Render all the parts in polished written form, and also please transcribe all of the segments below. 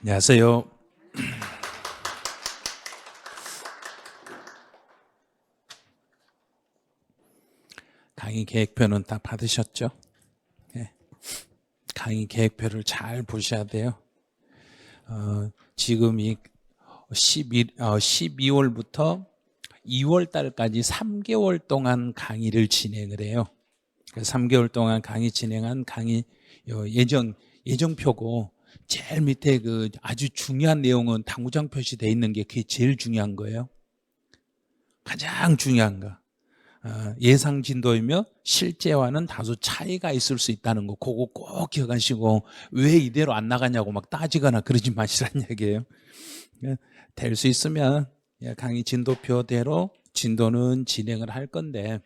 안녕하세요. 강의 계획표는 다 받으셨죠? 네. 강의 계획표를 잘 보셔야 돼요. 지금 이 12월부터 2월 달까지 3개월 동안 강의를 진행을 해요. 3개월 동안 강의 진행한 강의 예정표고, 제일 밑에 그 아주 중요한 내용은 당구장 표시되어 있는 게 그게 제일 중요한 거예요. 가장 중요한 거. 예상 진도이며 실제와는 다소 차이가 있을 수 있다는 거, 그거 꼭 기억하시고, 왜 이대로 안 나가냐고 막 따지거나 그러지 마시라는 얘기예요. 될 수 있으면 강의 진도표대로 진도는 진행을 할 건데,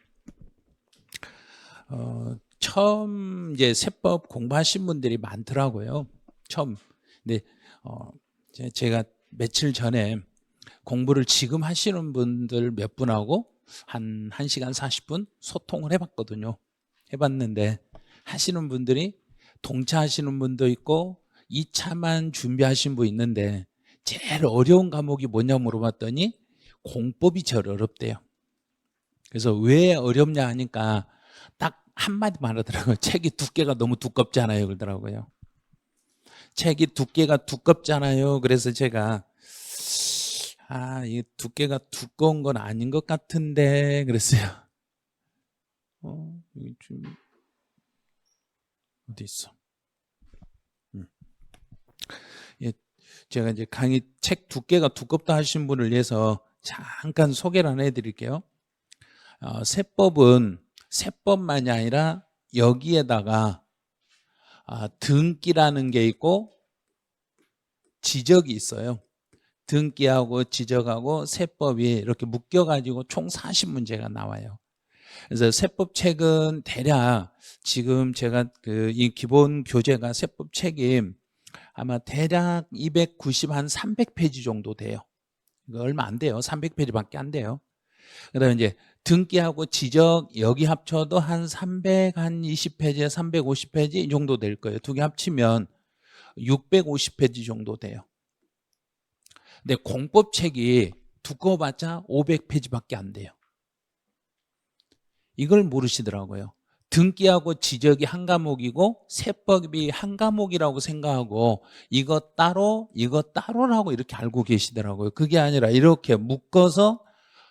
처음 이제 세법 공부하신 분들이 많더라고요. 처음. 근데 제가 며칠 전에 공부를 지금 하시는 분들 몇 분하고 한 1시간 40분 소통을 해봤거든요. 해봤는데 하시는 분들이 동차하시는 분도 있고 2차만 준비하신 분 있는데, 제일 어려운 과목이 뭐냐 물어봤더니 공법이 제일 어렵대요. 그래서 왜 어렵냐 하니까 딱 한마디 말하더라고요. 책이 두께가 너무 두껍잖아요 그러더라고요. 책이 두께가 두껍잖아요. 그래서 제가 이 두께가 두꺼운 건 아닌 것 같은데 그랬어요. 여기 좀 어디 있어? 예, 제가 이제 강의 책 두께가 두껍다 하신 분을 위해서 잠깐 소개를 하나 해드릴게요. 세법은 세법만이 아니라 여기에다가 등기라는 게 있고 지적이 있어요. 등기하고 지적하고 세법이 이렇게 묶여가지고 총 40문제가 나와요. 그래서 세법책은 대략 지금 제가 이 기본 교재가 세법책이 아마 대략 290 한 300페이지 정도 돼요. 이거 얼마 안 돼요. 300페이지밖에 안 돼요. 그다음에 이제 등기하고 지적 여기 합쳐도 한 320페이지, 350페이지 이 정도 될 거예요. 두 개 합치면 650페이지 정도 돼요. 근데 공법책이 두꺼워봤자 500페이지밖에 안 돼요. 이걸 모르시더라고요. 등기하고 지적이 한 과목이고 세법이 한 과목이라고 생각하고 이거 따로라고 이렇게 알고 계시더라고요. 그게 아니라 이렇게 묶어서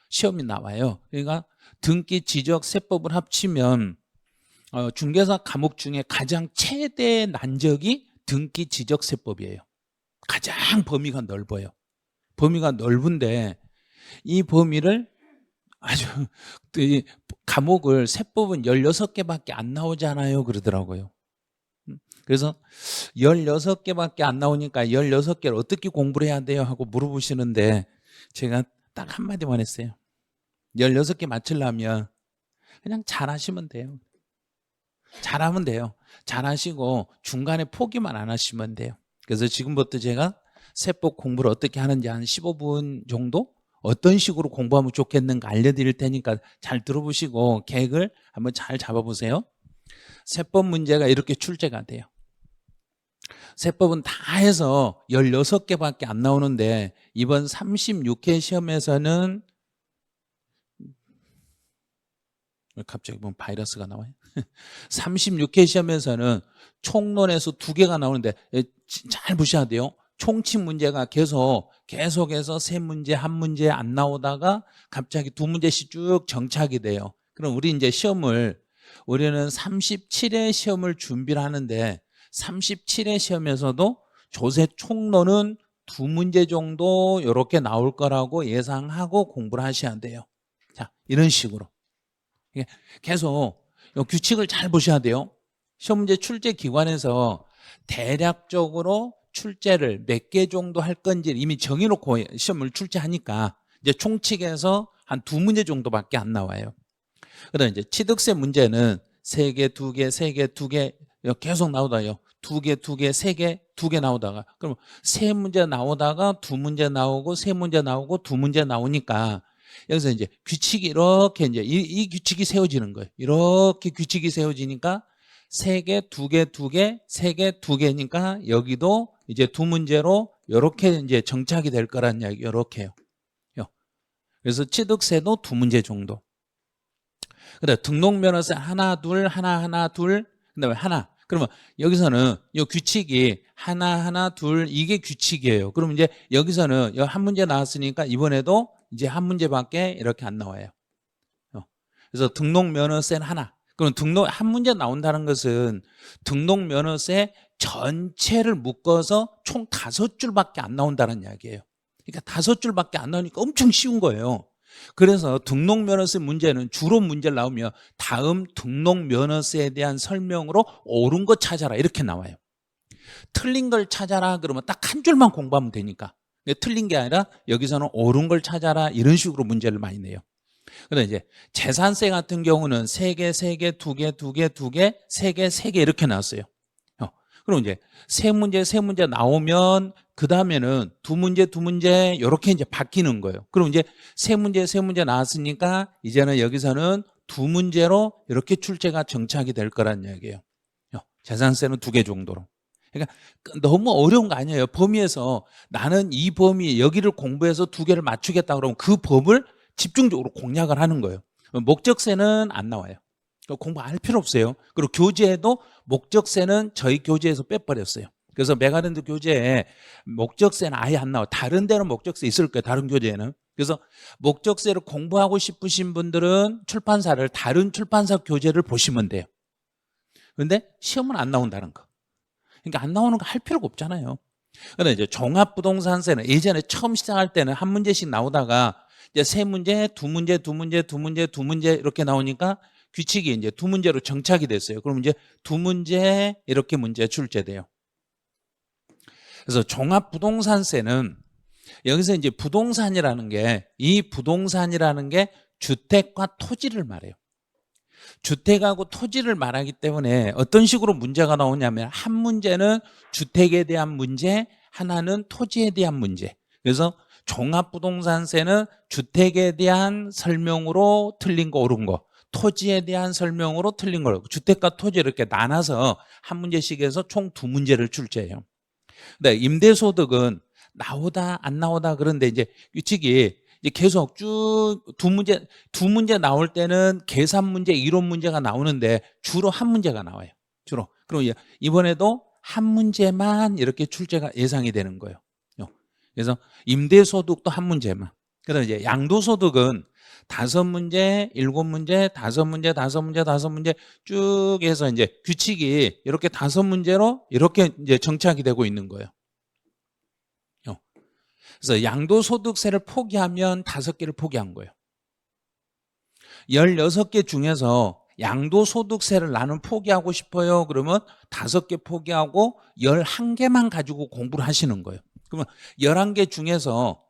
시험이 나와요. 그러니까 등기, 지적, 세법을 합치면 중개사 과목 중에 가장 최대 난적이 등기, 지적, 세법이에요. 가장 범위가 넓어요. 범위가 넓은데 이 범위를 아주 이 과목을 세법은 16개밖에 안 나오잖아요 그러더라고요. 그래서 16개밖에 안 나오니까 16개를 어떻게 공부를 해야 돼요 하고 물어보시는데 제가 딱 한마디만 했어요. 16개 맞추려면 그냥 잘하시면 돼요. 잘하면 돼요. 잘하시고 중간에 포기만 안 하시면 돼요. 그래서 지금부터 제가 세법 공부를 어떻게 하는지 한 15분 정도 어떤 식으로 공부하면 좋겠는가 알려드릴 테니까 잘 들어보시고 계획을 한번 잘 잡아보세요. 세법 문제가 이렇게 출제가 돼요. 세법은 다 해서 16개밖에 안 나오는데 이번 36회 시험에서는 갑자기 뭐 바이러스가 나와요. 36회 시험에서는 총론에서 2개가 나오는데 잘 보셔야 돼요. 총칙 문제가 계속해서 3문제, 1문제 안 나오다가 갑자기 2문제씩 쭉 정착이 돼요. 그럼 우리 이제 우리는 37회 시험을 준비를 하는데 37회 시험에서도 조세 총론은 2문제 정도 이렇게 나올 거라고 예상하고 공부를 하셔야 돼요. 자, 이런 식으로. 계속 규칙을 잘 보셔야 돼요. 시험 문제 출제 기관에서 대략적으로 출제를 몇 개 정도 할 건지 이미 정해놓고 시험을 출제하니까 이제 총칙에서 한 2문제 정도밖에 안 나와요. 그다음에 이제 취득세 문제는 3개, 2개, 3개, 2개 계속 나오다요. 2개, 2개, 3개, 2개 나오다가 그럼 3문제 나오다가 2문제 나오고 3문제 나오고 2문제 나오니까 여기서 이제 규칙이 이렇게 이제 이 규칙이 세워지는 거예요. 이렇게 규칙이 세워지니까 3개, 2개, 2개, 3개, 2개니까 여기도 이제 2문제로 요렇게 이제 정착이 될 거란 이야기, 요렇게요. 그래서 취득세도 2문제 정도. 그다음에 등록면허세 하나, 둘, 하나, 하나, 둘, 그다음에 하나. 그러면 여기서는 이 규칙이 하나, 하나, 둘, 이게 규칙이에요. 그럼 이제 여기서는 한 문제 나왔으니까 이번에도 이제 한 문제밖에 이렇게 안 나와요. 그래서 등록면허세는 하나. 그럼 한 문제 나온다는 것은 등록면허세 전체를 묶어서 총 5줄밖에 안 나온다는 이야기예요. 그러니까 5줄밖에 안 나오니까 엄청 쉬운 거예요. 그래서 등록면허세 문제는 주로 문제를 나오면 다음 등록면허세에 대한 설명으로 옳은 거 찾아라 이렇게 나와요. 틀린 걸 찾아라 그러면 딱 한 줄만 공부하면 되니까. 근데 틀린 게 아니라 여기서는 옳은 걸 찾아라 이런 식으로 문제를 많이 내요. 그런데 이제 재산세 같은 경우는 3개, 3개, 2개, 2개, 2개, 3개, 3개 이렇게 나왔어요. 그럼 이제 세 문제 나오면 그 다음에는 2문제 이렇게 이제 바뀌는 거예요. 그럼 이제 세 문제 나왔으니까 이제는 여기서는 2문제로 이렇게 출제가 정착이 될 거란 이야기예요. 재산세는 2개 정도로. 그러니까 너무 어려운 거 아니에요. 범위에서 나는 이 범위 여기를 공부해서 2개를 맞추겠다 그러면 그 법을 집중적으로 공략을 하는 거예요. 목적세는 안 나와요. 공부 안 할 필요 없어요. 그리고 교재에도 목적세는 저희 교재에서 빼버렸어요. 그래서 메가랜드 교재에 목적세는 아예 안 나와. 다른 데는 목적세 있을 거예요. 다른 교재에는. 그래서 목적세를 공부하고 싶으신 분들은 출판사를 다른 출판사 교재를 보시면 돼요. 그런데 시험은 안 나온다는 거. 그러니까 안 나오는 거 할 필요가 없잖아요. 그런데 이제 종합부동산세는 예전에 처음 시작할 때는 한 문제씩 나오다가 이제 3문제, 2문제, 2문제, 2문제, 2문제 이렇게 나오니까 규칙이 이제 2문제로 정착이 됐어요. 그럼 이제 2문제 이렇게 문제 출제돼요. 그래서 종합부동산세는 여기서 이제 부동산이라는 게 이 부동산이라는 게 주택과 토지를 말해요. 주택하고 토지를 말하기 때문에 어떤 식으로 문제가 나오냐면 한 문제는 주택에 대한 문제, 하나는 토지에 대한 문제. 그래서 종합부동산세는 주택에 대한 설명으로 틀린 거 옳은 거, 토지에 대한 설명으로 틀린 거, 주택과 토지 이렇게 나눠서 한 문제씩 해서 총 2문제를 출제해요. 근데 임대소득은 나오다 안 나오다 그런데 이제 규칙이 이제 계속 쭉 2문제 나올 때는 계산 문제, 이론 문제가 나오는데 주로 한 문제가 나와요. 주로. 그럼 이번에도 한 문제만 이렇게 출제가 예상이 되는 거예요. 그래서 임대소득도 한 문제만. 그다음에 이제 양도소득은 5문제, 7문제, 5문제, 5문제, 5문제 쭉 해서 이제 규칙이 이렇게 5문제로 이렇게 이제 정착이 되고 있는 거예요. 그래서 양도소득세를 포기하면 5개를 포기한 거예요. 16개 중에서 양도소득세를 나는 포기하고 싶어요. 그러면 5개 포기하고 11개만 가지고 공부를 하시는 거예요. 그러면 11개 중에서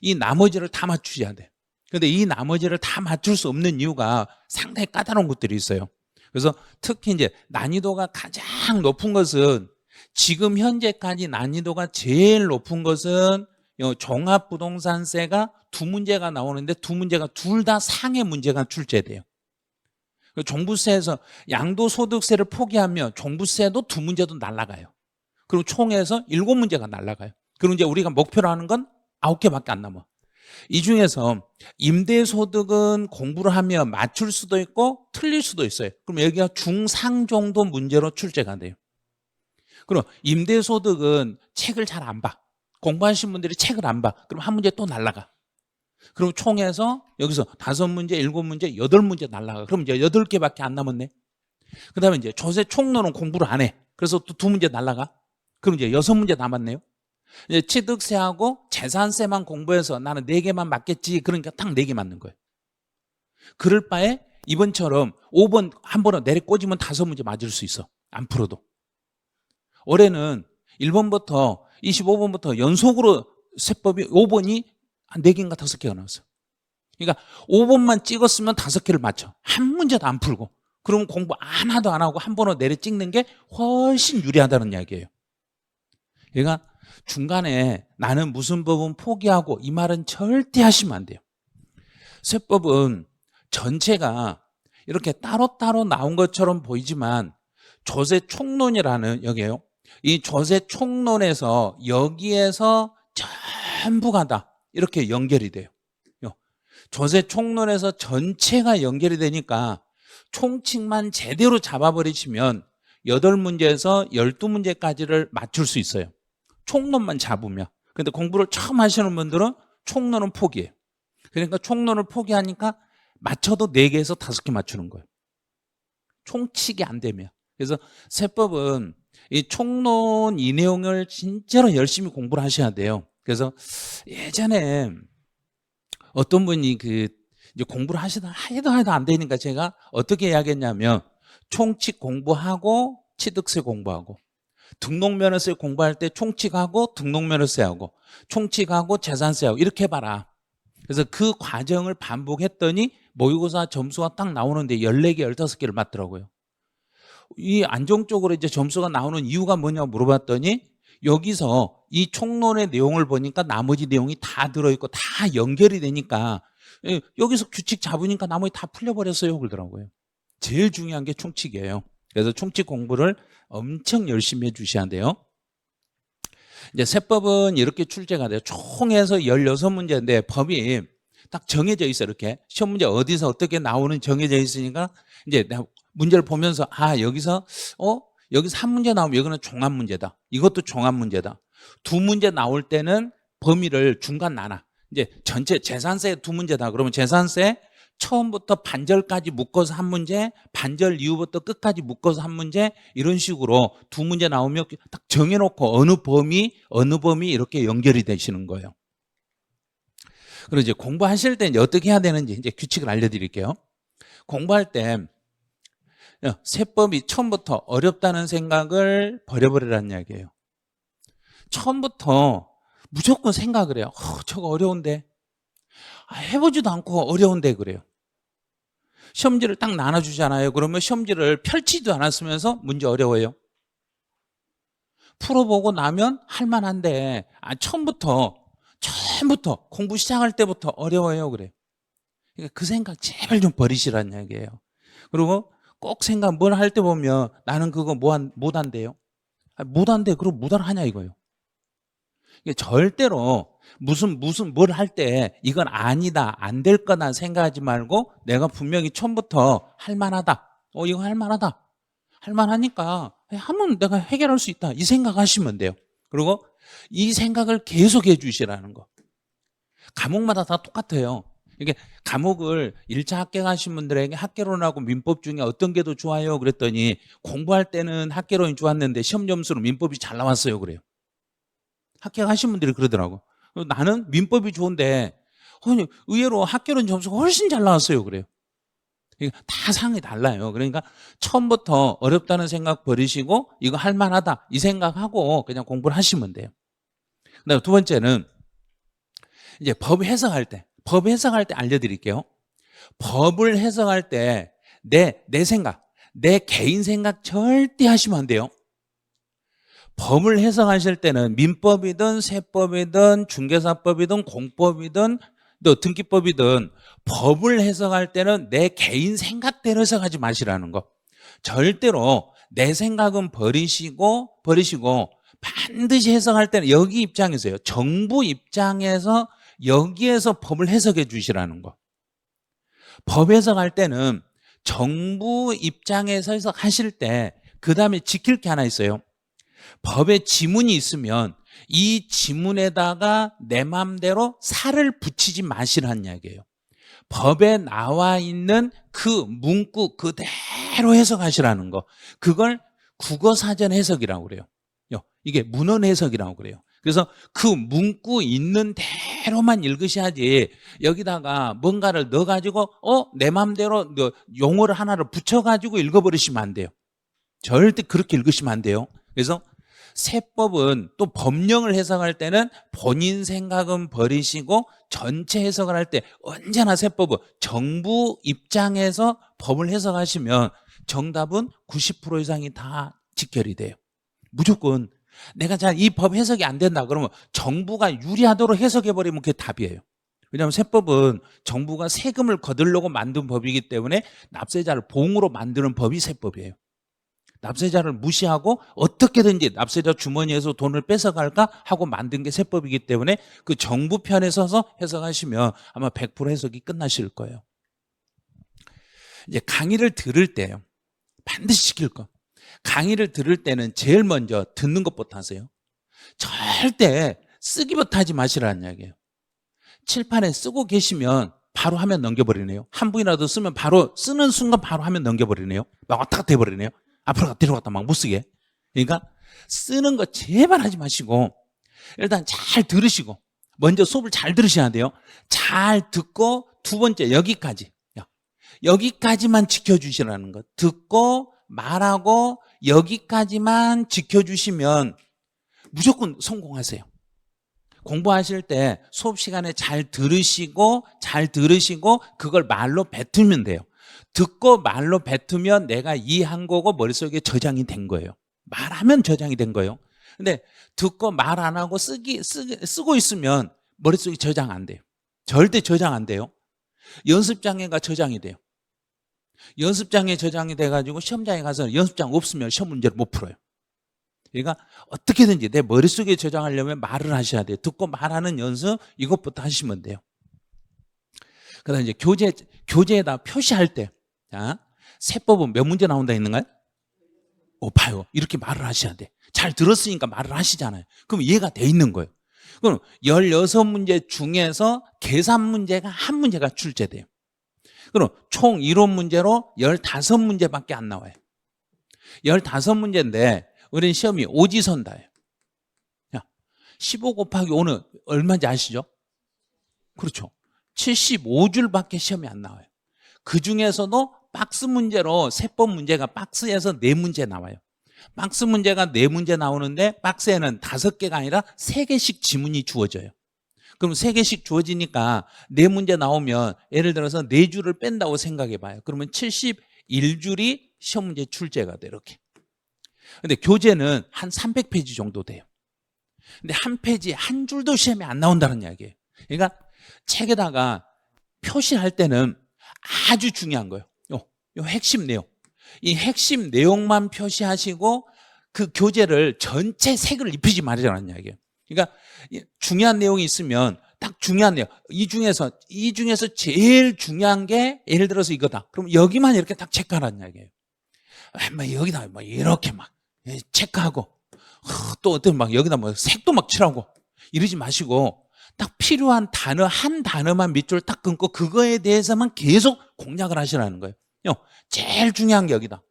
이 나머지를 다 맞추셔야 돼. 그런데 이 나머지를 다 맞출 수 없는 이유가 상당히 까다로운 것들이 있어요. 그래서 특히 이제 난이도가 가장 높은 것은 지금 현재까지 난이도가 제일 높은 것은 종합부동산세가 2문제가 나오는데 2문제가 둘 다 상해 문제가 출제돼요. 종부세에서 양도소득세를 포기하면 종부세도 2문제도 날아가요. 그리고 총해서 7문제가 날아가요. 그리고 이제 우리가 목표로 하는 건 9개밖에 안 남아. 이 중에서 임대소득은 공부를 하면 맞출 수도 있고 틀릴 수도 있어요. 그럼 여기가 중상 정도 문제로 출제가 돼요. 그럼 임대소득은 책을 잘 안 봐. 공부하신 분들이 책을 안 봐. 그럼 한 문제 또 날아가. 그럼 총해서 여기서 5문제, 7문제, 8문제 날아가. 그럼 이제 8개밖에 안 남았네. 그 다음에 이제 조세 총론은 공부를 안 해. 그래서 또 2문제 날아가. 그럼 이제 6문제 남았네요. 이제 취득세하고 재산세만 공부해서 나는 4개만 맞겠지. 그러니까 딱 4개 맞는 거예요. 그럴 바에 이번처럼 5번 한 번은 내리 꽂으면 5문제 맞을 수 있어. 안 풀어도. 올해는 1번부터 25번부터 연속으로 세법이 5번이 한 4개인가 5개가 나왔어. 그러니까 5번만 찍었으면 5개를 맞춰. 한 문제도 안 풀고. 그러면 공부 하나도 안 하고 한 번으로 내려 찍는 게 훨씬 유리하다는 이야기예요. 그러니까 중간에 나는 무슨 법은 포기하고 이 말은 절대 하시면 안 돼요. 세법은 전체가 이렇게 따로따로 나온 것처럼 보이지만 조세 총론이라는 여기에요. 이 조세 총론에서 여기에서 전부가 다 이렇게 연결이 돼요. 조세 총론에서 전체가 연결이 되니까 총칙만 제대로 잡아버리시면 8문제에서 12문제까지를 맞출 수 있어요. 총론만 잡으면. 근데 공부를 처음 하시는 분들은 총론은 포기해요. 그러니까 총론을 포기하니까 맞춰도 4개에서 5개 맞추는 거예요. 총칙이 안 되면. 그래서 세법은 이 총론 이 내용을 진짜로 열심히 공부를 하셔야 돼요. 그래서 예전에 어떤 분이 이제 공부를 하시다 해도 안 되니까 제가 어떻게 이야기했냐면 총칙 공부하고 취득세 공부하고 등록면허세 공부할 때 총칙하고 등록면허세하고 총칙하고 재산세하고 이렇게 해봐라. 그래서 그 과정을 반복했더니 모의고사 점수가 딱 나오는데 14개, 15개를 맞더라고요. 이 안정적으로 이제 점수가 나오는 이유가 뭐냐고 물어봤더니 여기서 이 총론의 내용을 보니까 나머지 내용이 다 들어있고 다 연결이 되니까 여기서 규칙 잡으니까 나머지 다 풀려버렸어요 그러더라고요. 제일 중요한 게 총칙이에요. 그래서 총칙 공부를 엄청 열심히 해주셔야 돼요. 이제 세법은 이렇게 출제가 돼요. 총해서 16문제인데 법이 딱 정해져 있어요. 이렇게 시험 문제 어디서 어떻게 나오는 정해져 있으니까 이제 문제를 보면서 여기서 한 문제 나오면 여기는 종합 문제다. 이것도 종합 문제다. 2문제 나올 때는 범위를 중간 나눠. 이제 전체 재산세 2문제다. 그러면 재산세 처음부터 반절까지 묶어서 한 문제, 반절 이후부터 끝까지 묶어서 한 문제, 이런 식으로 2문제 나오면 딱 정해놓고 어느 범위 이렇게 연결이 되시는 거예요. 그리고 이제 공부하실 때 이제 어떻게 해야 되는지 이제 규칙을 알려드릴게요. 공부할 때 세법이 처음부터 어렵다는 생각을 버려버리라는 이야기예요. 처음부터 무조건 생각을 해요. 저거 어려운데. 해보지도 않고 어려운데 그래요. 시험지를 딱 나눠주잖아요. 그러면 시험지를 펼치지도 않았으면서 문제 어려워요. 풀어보고 나면 할만한데 처음부터 공부 시작할 때부터 어려워요 그래요. 그러니까 그 생각 제발 좀 버리시라는 이야기예요. 그리고 꼭 생각 뭘 할 때 보면 나는 그거 못한대요. 못한대. 그럼 못하냐 이거예요. 절대로 무슨 뭘 할 때 이건 아니다, 안 될 거나 생각하지 말고 내가 분명히 처음부터 할만하다. 이거 할만하다. 할만하니까 하면 내가 해결할 수 있다. 이 생각하시면 돼요. 그리고 이 생각을 계속 해주시라는 거. 과목마다 다 똑같아요. 이게 과목을 1차 합격하신 분들에게 학개론하고 민법 중에 어떤 게 더 좋아요? 그랬더니 공부할 때는 학개론이 좋았는데 시험 점수로 민법이 잘 나왔어요 그래요. 합격하신 분들이 그러더라고. 나는 민법이 좋은데 의외로 학개론 점수가 훨씬 잘 나왔어요 그래요. 그러니까 다 상황이 달라요. 그러니까 처음부터 어렵다는 생각 버리시고 이거 할만하다 이 생각하고 그냥 공부를 하시면 돼요. 그다음에 2번째는 이제 법 해석할 때 알려드릴게요. 법을 해석할 때 내 생각, 내 개인 생각 절대 하시면 안 돼요. 법을 해석하실 때는 민법이든 세법이든 중개사법이든 공법이든 또 등기법이든 법을 해석할 때는 내 개인 생각대로 해석하지 마시라는 거. 절대로 내 생각은 버리시고 반드시 해석할 때는 여기 입장에서요. 정부 입장에서 여기에서 법을 해석해 주시라는 거. 법 해석할 때는 정부 입장에서 해석하실 때 그 다음에 지킬 게 하나 있어요. 법에 지문이 있으면 이 지문에다가 내 마음대로 살을 붙이지 마시라는 이야기예요. 법에 나와 있는 그 문구 그대로 해석하시라는 거. 그걸 국어사전 해석이라고 그래요. 이게 문헌 해석이라고 그래요. 그래서 그 문구 있는 대로만 읽으셔야지 여기다가 뭔가를 넣어가지고 내 마음대로 용어를 하나를 붙여가지고 읽어버리시면 안 돼요. 절대 그렇게 읽으시면 안 돼요. 그래서 세법은 또 법령을 해석할 때는 본인 생각은 버리시고 전체 해석을 할 때 언제나 세법은 정부 입장에서 법을 해석하시면 정답은 90% 이상이 다 직결이 돼요. 무조건 내가 이 법 해석이 안 된다 그러면 정부가 유리하도록 해석해버리면 그게 답이에요. 왜냐하면 세법은 정부가 세금을 거두려고 만든 법이기 때문에 납세자를 봉으로 만드는 법이 세법이에요. 납세자를 무시하고 어떻게든지 납세자 주머니에서 돈을 뺏어갈까 하고 만든 게 세법이기 때문에 그 정부 편에 서서 해석하시면 아마 100% 해석이 끝나실 거예요. 이제 강의를 들을 때요, 반드시 지킬 거. 강의를 들을 때는 제일 먼저 듣는 것부터 하세요. 절대 쓰기부터 하지 마시라는 이야기예요. 칠판에 쓰고 계시면 바로 화면 넘겨버리네요. 한 분이라도 쓰면 바로 쓰는 순간 바로 화면 넘겨버리네요. 막 왔다 갔다 해버리네요. 앞으로 갔다 내려갔다 막 못 쓰게. 그러니까 쓰는 거 제발 하지 마시고 일단 잘 들으시고, 먼저 수업을 잘 들으셔야 돼요. 잘 듣고 두 번째 여기까지만 지켜주시라는 거. 듣고 말하고 여기까지만 지켜주시면 무조건 성공하세요. 공부하실 때 수업 시간에 잘 들으시고 그걸 말로 뱉으면 돼요. 듣고 말로 뱉으면 내가 이해한 거고 머릿속에 저장이 된 거예요. 말하면 저장이 된 거예요. 근데 듣고 말 안 하고 쓰고 있으면 머릿속에 저장 안 돼요. 절대 저장 안 돼요. 연습장애가 저장이 돼요. 연습장애 저장이 돼가지고 시험장에 가서 연습장 없으면 시험 문제를 못 풀어요. 그러니까 어떻게든지 내 머릿속에 저장하려면 말을 하셔야 돼요. 듣고 말하는 연습, 이것부터 하시면 돼요. 그 다음에 이제 교재에다 표시할 때, 자, 세법은 몇 문제 나온다 했는가요? 봐요. 이렇게 말을 하셔야 돼. 잘 들었으니까 말을 하시잖아요. 그럼 이해가 돼 있는 거예요. 그럼 16문제 중에서 계산 문제가 한 문제가 출제돼요. 그럼 총 이론 문제로 15문제밖에 안 나와요. 15문제인데 우리는 시험이 오지선다예요. 15 곱하기 5는 얼마인지 아시죠? 그렇죠. 75줄밖에 시험이 안 나와요. 그 중에서도 박스 문제로 세법 문제가 박스에서 4문제 나와요. 박스 문제가 4문제 나오는데 박스에는 5개가 아니라 3개씩 지문이 주어져요. 그럼 3개씩 주어지니까 4문제 나오면 예를 들어서 4줄을 뺀다고 생각해 봐요. 그러면 71줄이 시험 문제 출제가 돼요. 이렇게. 근데 교재는 한 300페이지 정도 돼요. 근데 한 페이지에 한 줄도 시험에 안 나온다는 이야기예요. 그러니까 책에다가 표시할 때는 아주 중요한 거예요. 요 핵심 내용. 이 핵심 내용만 표시하시고 그 교재를 전체 색을 입히지 말자는 이야기예요. 그러니까 중요한 내용이 있으면 딱 중요한 내용, 이 중에서 제일 중요한 게 예를 들어서 이거다. 그럼 여기만 이렇게 딱 체크하라는 이야기예요. 막 여기다 막 이렇게 막 체크하고 또 어떤 막 여기다 뭐 색도 막 칠하고 이러지 마시고 딱 필요한 단어 한 단어만 밑줄 딱 끊고 그거에 대해서만 계속 공략을 하시라는 거예요. 제일 중요한 게 여기다.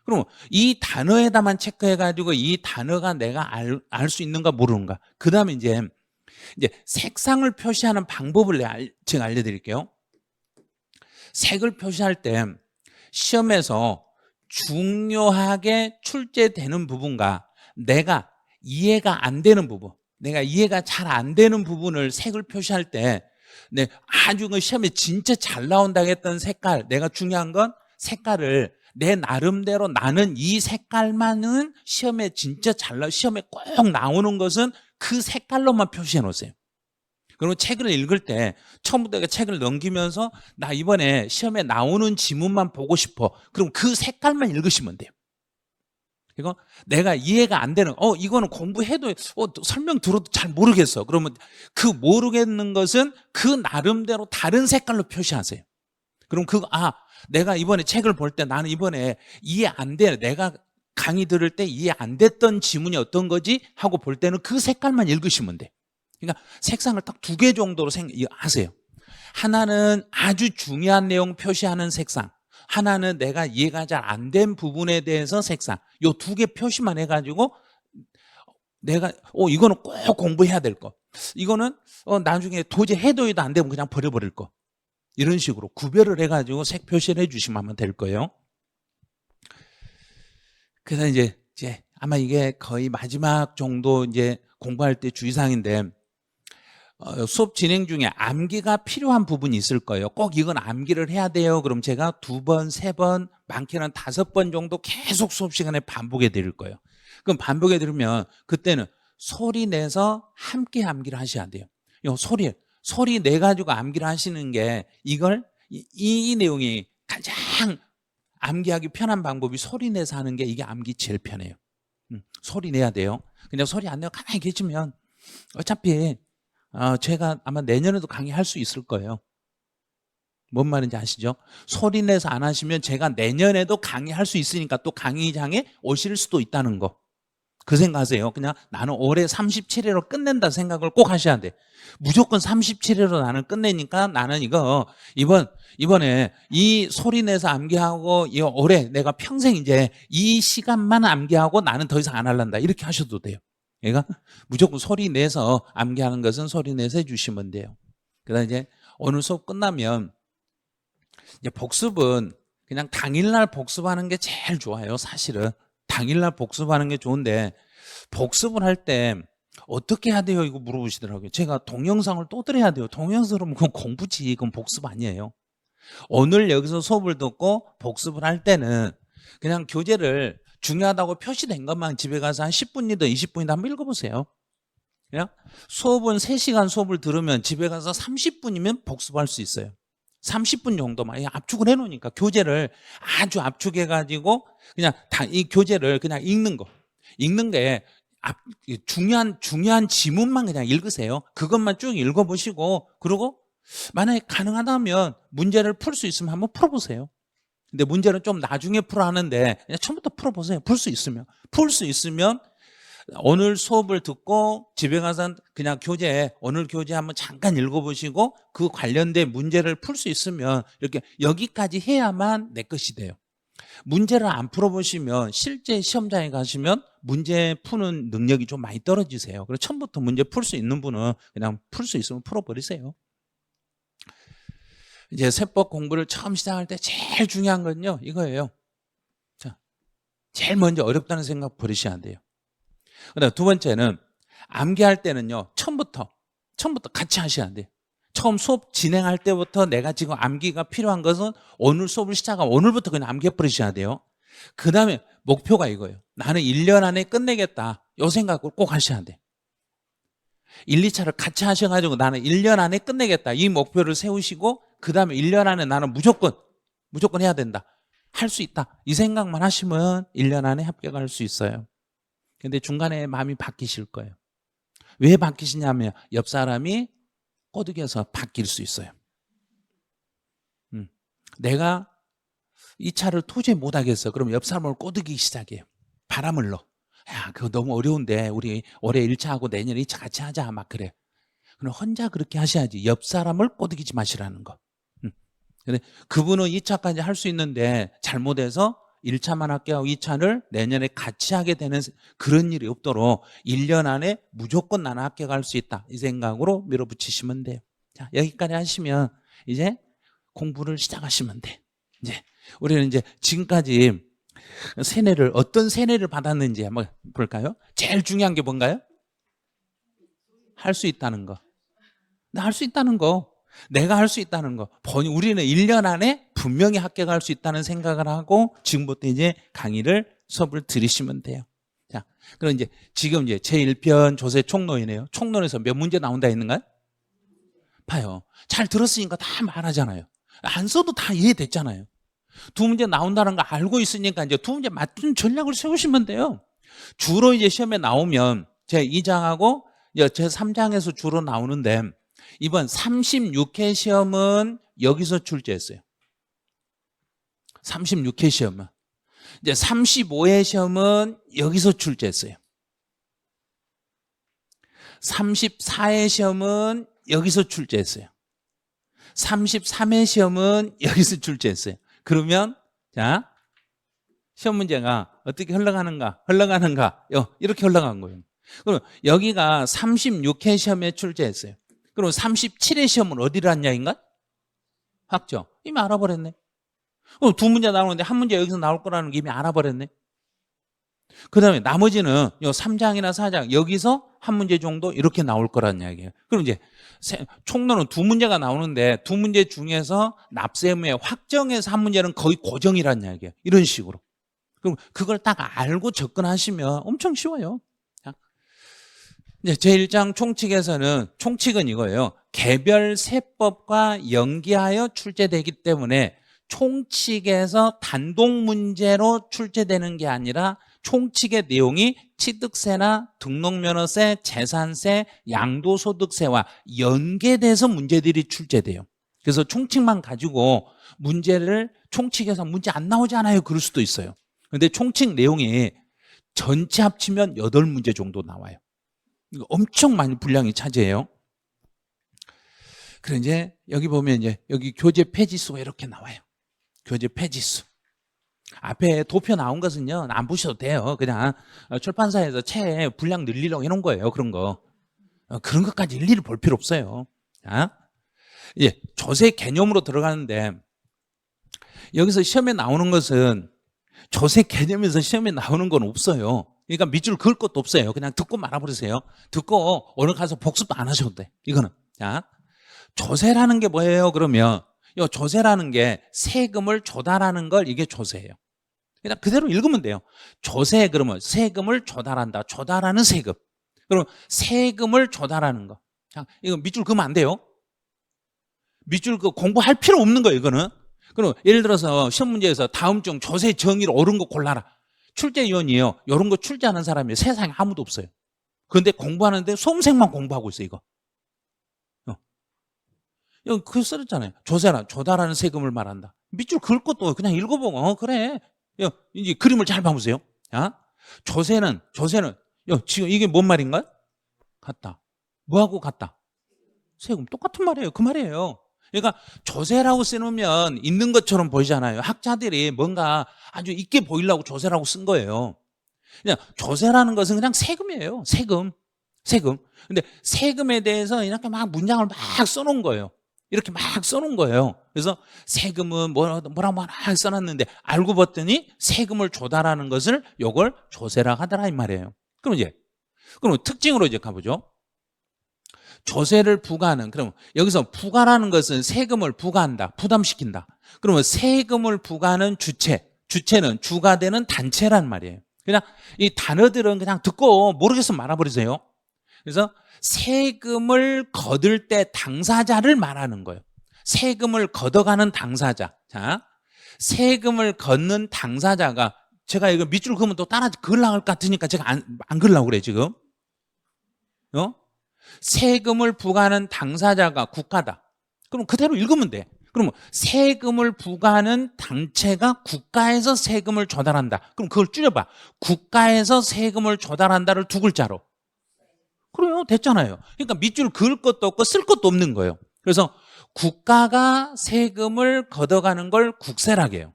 그럼 이 단어에다만 체크해가지고 이 단어가 내가 알 수 있는가 모르는가. 그 다음에 이제 색상을 표시하는 방법을 제가 알려드릴게요. 색을 표시할 때 시험에서 중요하게 출제되는 부분과 내가 이해가 안 되는 부분, 내가 이해가 잘 안 되는 부분을 색을 표시할 때 아주 그 시험에 진짜 잘 나온다고 했던 색깔, 내가 중요한 건 색깔을 내 나름대로 나는 이 색깔만은 시험에 진짜 시험에 꼭 나오는 것은 그 색깔로만 표시해 놓으세요. 그리고 책을 읽을 때 처음부터 책을 넘기면서 나 이번에 시험에 나오는 지문만 보고 싶어. 그럼 그 색깔만 읽으시면 돼요. 이거 내가 이해가 안 되는 이거는 공부해도 설명 들어도 잘 모르겠어. 그러면 그 모르겠는 것은 그 나름대로 다른 색깔로 표시하세요. 그럼 내가 이번에 책을 볼 때 나는 이번에 이해 안 돼. 내가 강의 들을 때 이해 안 됐던 지문이 어떤 거지? 하고 볼 때는 그 색깔만 읽으시면 돼. 그러니까 색상을 딱 2개 정도로 하세요. 하나는 아주 중요한 내용 표시하는 색상, 하나는 내가 이해가 잘 안 된 부분에 대해서 색상. 요 2개 표시만 해가지고 내가 이거는 꼭 공부해야 될 거, 이거는 나중에 도저히 해도 안 되면 그냥 버려버릴 거, 이런 식으로 구별을 해가지고 색 표시를 해주시면 하면 될 거예요. 그래서 이제 아마 이게 거의 마지막 정도 이제 공부할 때 주의사항인데, 수업 진행 중에 암기가 필요한 부분이 있을 거예요. 꼭 이건 암기를 해야 돼요. 그럼 제가 2번, 3번, 많게는 5번 정도 계속 수업 시간에 반복해 드릴 거예요. 그럼 반복해 드리면 그때는 소리 내서 함께 암기를 하셔야 돼요. 소리 내 가지고 암기를 하시는 게 이 내용이 가장 암기하기 편한 방법이 소리 내서 하는 게 이게 암기 제일 편해요. 소리 내야 돼요. 그냥 소리 안 내고 가만히 계시면 어차피 제가 아마 내년에도 강의할 수 있을 거예요. 뭔 말인지 아시죠? 소리 내서 안 하시면 제가 내년에도 강의할 수 있으니까 또 강의장에 오실 수도 있다는 거. 그 생각하세요. 그냥 나는 올해 37회로 끝낸다 생각을 꼭 하셔야 돼. 무조건 37회로 나는 끝내니까 나는 이번에 이 소리 내서 암기하고 이 올해 내가 평생 이제 이 시간만 암기하고 나는 더 이상 안 할란다. 이렇게 하셔도 돼요. 그러니까 무조건 소리 내서 암기하는 것은 소리 내서 해주시면 돼요. 그다음 이제 오늘 수업 끝나면 이제 복습은 그냥 당일날 복습하는 게 제일 좋아요. 사실은 당일날 복습하는 게 좋은데 복습을 할 때 어떻게 해야 돼요? 이거 물어보시더라고요. 제가 동영상을 또 들어야 돼요. 동영상은 그건 공부지, 그건 복습 아니에요. 오늘 여기서 수업을 듣고 복습을 할 때는 그냥 교재를 중요하다고 표시된 것만 집에 가서 한 10분이든 20분이든 한번 읽어보세요. 그냥 수업은 3시간 수업을 들으면 집에 가서 30분이면 복습할 수 있어요. 30분 정도만 압축을 해놓으니까 교재를 아주 압축해가지고 그냥 이 교재를 그냥 읽는 게 중요한 지문만 그냥 읽으세요. 그것만 쭉 읽어보시고 그리고 만약에 가능하다면 문제를 풀 수 있으면 한번 풀어보세요. 근데 문제는 좀 나중에 풀어 하는데 그냥 처음부터 풀어보세요. 풀 수 있으면 오늘 수업을 듣고 집에 가서 그냥 오늘 교재 한번 잠깐 읽어보시고 그 관련된 문제를 풀 수 있으면 이렇게 여기까지 해야만 내 것이 돼요. 문제를 안 풀어보시면 실제 시험장에 가시면 문제 푸는 능력이 좀 많이 떨어지세요. 그래서 처음부터 문제 풀 수 있는 분은 그냥 풀 수 있으면 풀어버리세요. 이제 세법 공부를 처음 시작할 때 제일 중요한 건요 이거예요. 자, 제일 먼저 어렵다는 생각 버리셔야 돼요. 그다음 두 번째는 암기할 때는요 처음부터 같이 하셔야 돼요. 처음 수업 진행할 때부터 내가 지금 암기가 필요한 것은 오늘 수업을 시작하면 오늘부터 그냥 암기해 버리셔야 돼요. 그 다음에 목표가 이거예요. 나는 1년 안에 끝내겠다. 이 생각을 꼭 하셔야 돼. 1, 2차를 같이 하셔가지고 나는 1년 안에 끝내겠다. 이 목표를 세우시고 그 다음에 1년 안에 나는 무조건 해야 된다. 할 수 있다. 이 생각만 하시면 1년 안에 합격할 수 있어요. 근데 중간에 마음이 바뀌실 거예요. 왜 바뀌시냐면 옆 사람이 꼬드겨서 바뀔 수 있어요. 내가 이 차를 도저히 못하겠어. 그럼 옆 사람을 꼬드기기 시작해요. 바람을 넣어. 야, 그거 너무 어려운데 우리 올해 1차하고 내년에 2차 같이 하자. 막 그래. 그럼 혼자 그렇게 하셔야지. 옆 사람을 꼬드기지 마시라는 거. 근데 그분은 2차까지 할 수 있는데 잘못해서 1차만 합격하고 2차를 내년에 같이 하게 되는 그런 일이 없도록 1년 안에 무조건 나는 합격할 수 있다. 이 생각으로 밀어붙이시면 돼요. 자, 여기까지 하시면 이제 공부를 시작하시면 돼. 이제 우리는 이제 지금까지 어떤 세뇌를 받았는지 한번 볼까요? 제일 중요한 게 뭔가요? 할 수 있다는 거. 할 수 있다는 거. 내가 할 수 있다는 거. 우리는 1년 안에 분명히 합격할 수 있다는 생각을 하고 지금부터 이제 수업을 들으시면 돼요. 자, 그럼 지금 제1편 조세 총론이네요. 총론에서 몇 문제 나온다 했는가요? 봐요. 잘 들었으니까 다 말하잖아요. 안 써도 다 이해됐잖아요. 2문제 나온다는 거 알고 있으니까 이제 2문제 맞춘 전략을 세우시면 돼요. 주로 이제 시험에 나오면 제 2장하고 제 3장에서 주로 나오는데 이번 36회 시험은 여기서 출제했어요. 36회 시험은. 이제 35회 시험은 여기서 출제했어요. 34회 시험은 여기서 출제했어요. 33회 시험은 여기서 출제했어요. 그러면 자, 시험 문제가 어떻게 흘러가는가 이렇게 흘러간 거예요. 그럼 여기가 36회 시험에 출제했어요. 그럼 37회 시험은 어디를 한 이야기인가? 확정. 이미 알아버렸네. 그럼 2문제 나오는데 1문제 여기서 나올 거라는 게 이미 알아버렸네. 그 다음에 나머지는 3장이나 4장 여기서 1문제 정도 이렇게 나올 거라는 이야기예요. 그럼 이제 총론은 2문제가 나오는데 2문제 중에서 납세의무에 확정해서 1문제는 거의 고정이라는 이야기예요. 이런 식으로. 그럼 그걸 딱 알고 접근하시면 엄청 쉬워요. 이제 제1장 총칙은 이거예요. 개별 세법과 연계하여 출제되기 때문에 총칙에서 단독 문제로 출제되는 게 아니라 총칙의 내용이 취득세나 등록면허세, 재산세, 양도소득세와 연계돼서 문제들이 출제돼요. 그래서 총칙만 가지고 문제를 총칙에서 문제 안 나오잖아요. 그럴 수도 있어요. 근데 총칙 내용이 전체 합치면 8문제 정도 나와요. 이거 엄청 많이 분량이 차지해요. 그래 이제 여기 보면 이제 여기 교재 페이지수가 이렇게 나와요. 교재 페이지수. 앞에 도표 나온 것은요 안 보셔도 돼요. 그냥 출판사에서 책 분량 늘리려고 해놓은 거예요. 그런 거. 그런 것까지 일일이 볼 필요 없어요. 자, 예, 조세 개념으로 들어가는데 여기서 시험에 나오는 것은 조세 개념에서 시험에 나오는 건 없어요. 그러니까 밑줄 그을 것도 없어요. 그냥 듣고 말아버리세요. 듣고 오늘 가서 복습도 안 하셔도 돼. 이거는. 자, 조세라는 게 뭐예요? 그러면 이 조세라는 게 세금을 조달하는 걸 이게 조세예요. 그냥 그대로 읽으면 돼요. 조세 그러면 세금을 조달한다. 조달하는 세금. 그럼 세금을 조달하는 거. 자, 이거 밑줄 그으면 안 돼요. 밑줄 그 공부할 필요 없는 거예요. 이거는. 그럼 예를 들어서 시험 문제에서 다음 중 조세 정의를 옳은 거 골라라. 출제위원이에요. 이런 거 출제하는 사람이 세상에 아무도 없어요. 그런데 공부하는데 수험생만 공부하고 있어요. 이거. 여기 그 써졌잖아요. 조세라 조달하는 세금을 말한다. 밑줄 그을 것도 그냥 읽어보고 그래. 이제 그림을 잘 봐보세요. 조세는 지금 이게 뭔 말인가요? 같다. 뭐하고 같다? 세금 똑같은 말이에요. 그 말이에요. 그러니까 조세라고 써놓으면 있는 것처럼 보이잖아요. 학자들이 뭔가 아주 있게 보이려고 조세라고 쓴 거예요. 그냥 조세라는 것은 그냥 세금이에요. 세금. 근데 세금에 대해서 이렇게 막 문장을 막 써놓은 거예요. 이렇게 막 써놓은 거예요. 그래서 세금은 뭐라고 막 써놨는데 알고 봤더니 세금을 조달하는 것을 요걸 조세라 하더라 이 말이에요. 그럼 특징으로 이제 가보죠. 조세를 부과하는, 그럼 여기서 부과라는 것은 세금을 부과한다, 부담시킨다. 그러면 세금을 부과하는 주체는 주가 되는 단체란 말이에요. 그냥 이 단어들은 그냥 듣고 모르겠으면 말아버리세요. 그래서 세금을 거둘 때 당사자를 말하는 거예요. 세금을 걷어가는 당사자. 자, 세금을 걷는 당사자가 제가 이거 밑줄 그으면 또 따라 그으려고 할 것 같으니까 제가 안 그으려고 그래 지금. 세금을 부과하는 당사자가 국가다. 그럼 그대로 읽으면 돼. 그러면 세금을 부과하는 단체가 국가에서 세금을 조달한다. 그럼 그걸 줄여봐. 국가에서 세금을 조달한다를 두 글자로. 그래요. 됐잖아요. 그러니까 밑줄 그을 것도 없고 쓸 것도 없는 거예요. 그래서 국가가 세금을 걷어가는 걸 국세라고 해요.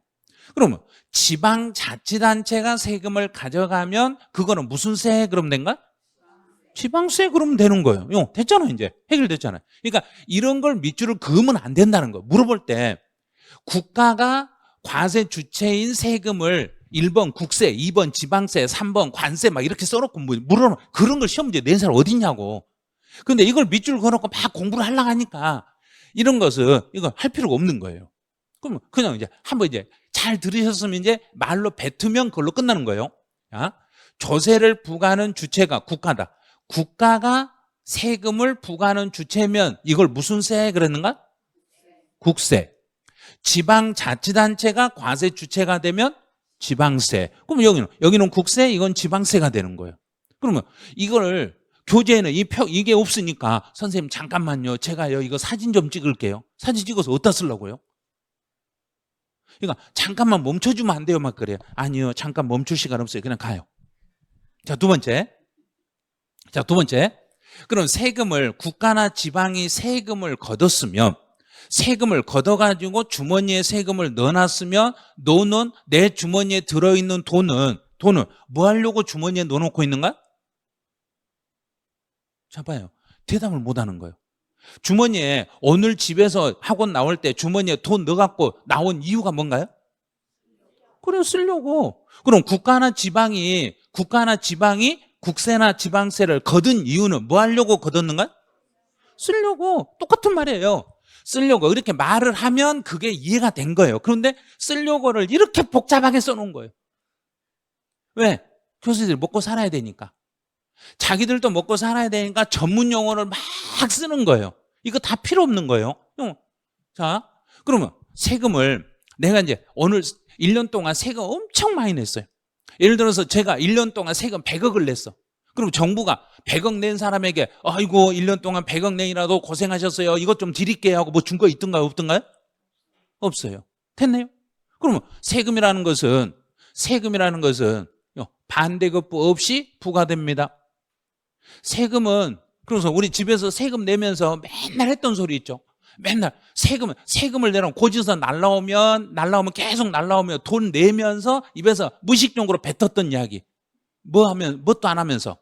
그러면 지방자치단체가 세금을 가져가면 그거는 무슨 세 그럼 된가? 지방세 그러면 되는 거예요. 됐잖아요. 이제 해결됐잖아요. 그러니까 이런 걸 밑줄을 그으면 안 된다는 거예요. 물어볼 때 국가가 과세 주체인 세금을 1번 국세, 2번 지방세, 3번 관세 막 이렇게 써놓고 물어놓은 그런 걸 시험 문제 낸 사람 어딨냐고. 근데 이걸 밑줄 그어놓고 막 공부를 하려고 하니까 이런 것은 이거 할 필요가 없는 거예요. 그럼 그냥 이제 한번 이제 잘 들으셨으면 이제 말로 뱉으면 그걸로 끝나는 거예요. 자, 조세를 부과하는 주체가 국가다. 국가가 세금을 부과하는 주체면 이걸 무슨 세 그랬는가? 국세. 지방자치단체가 과세 주체가 되면 지방세. 그럼 여기는 국세, 이건 지방세가 되는 거예요. 그러면 이걸 교재에는 이게 없으니까 선생님 잠깐만요. 제가요 이거 사진 좀 찍을게요. 사진 찍어서 어디다 쓰려고요? 그러니까 잠깐만 멈춰주면 안 돼요. 막 그래요. 아니요. 잠깐 멈출 시간 없어요. 그냥 가요. 자, 두 번째. 그럼 국가나 지방이 세금을 걷었으면 세금을 걷어가지고 주머니에 세금을 넣어놨으면 너는 내 주머니에 들어있는 돈은 뭐 하려고 주머니에 넣어놓고 있는가? 자, 봐요. 대답을 못하는 거예요. 주머니에 오늘 집에서 학원 나올 때 주머니에 돈 넣어갖고 나온 이유가 뭔가요? 그래, 쓰려고. 그럼 국가나 지방이 국세나 지방세를 거둔 이유는 뭐 하려고 거뒀는가? 쓰려고. 똑같은 말이에요. 쓰려고. 이렇게 말을 하면 그게 이해가 된 거예요. 그런데 쓰려고를 이렇게 복잡하게 써놓은 거예요. 왜? 교수들이 먹고 살아야 되니까. 자기들도 먹고 살아야 되니까 전문 용어를 막 쓰는 거예요. 이거 다 필요 없는 거예요. 자, 그러면 세금을 내가 이제 오늘 1년 동안 세금 엄청 많이 냈어요. 예를 들어서 제가 1년 동안 세금 100억을 냈어. 그럼 정부가 100억 낸 사람에게 아이고 1년 동안 100억 내이라도 고생하셨어요. 이것 좀 드릴게요 하고 뭐 준 거 있던가요? 없던가요? 없어요. 됐네요. 그러면 세금이라는 것은 반대급부 없이 부과됩니다. 세금은 그래서 우리 집에서 세금 내면서 맨날 했던 소리 있죠. 맨날 세금을 내라면 고지서 날라오면 계속 날라오면 돈 내면서 입에서 무의식적으로 뱉었던 이야기. 뭣도 안 하면서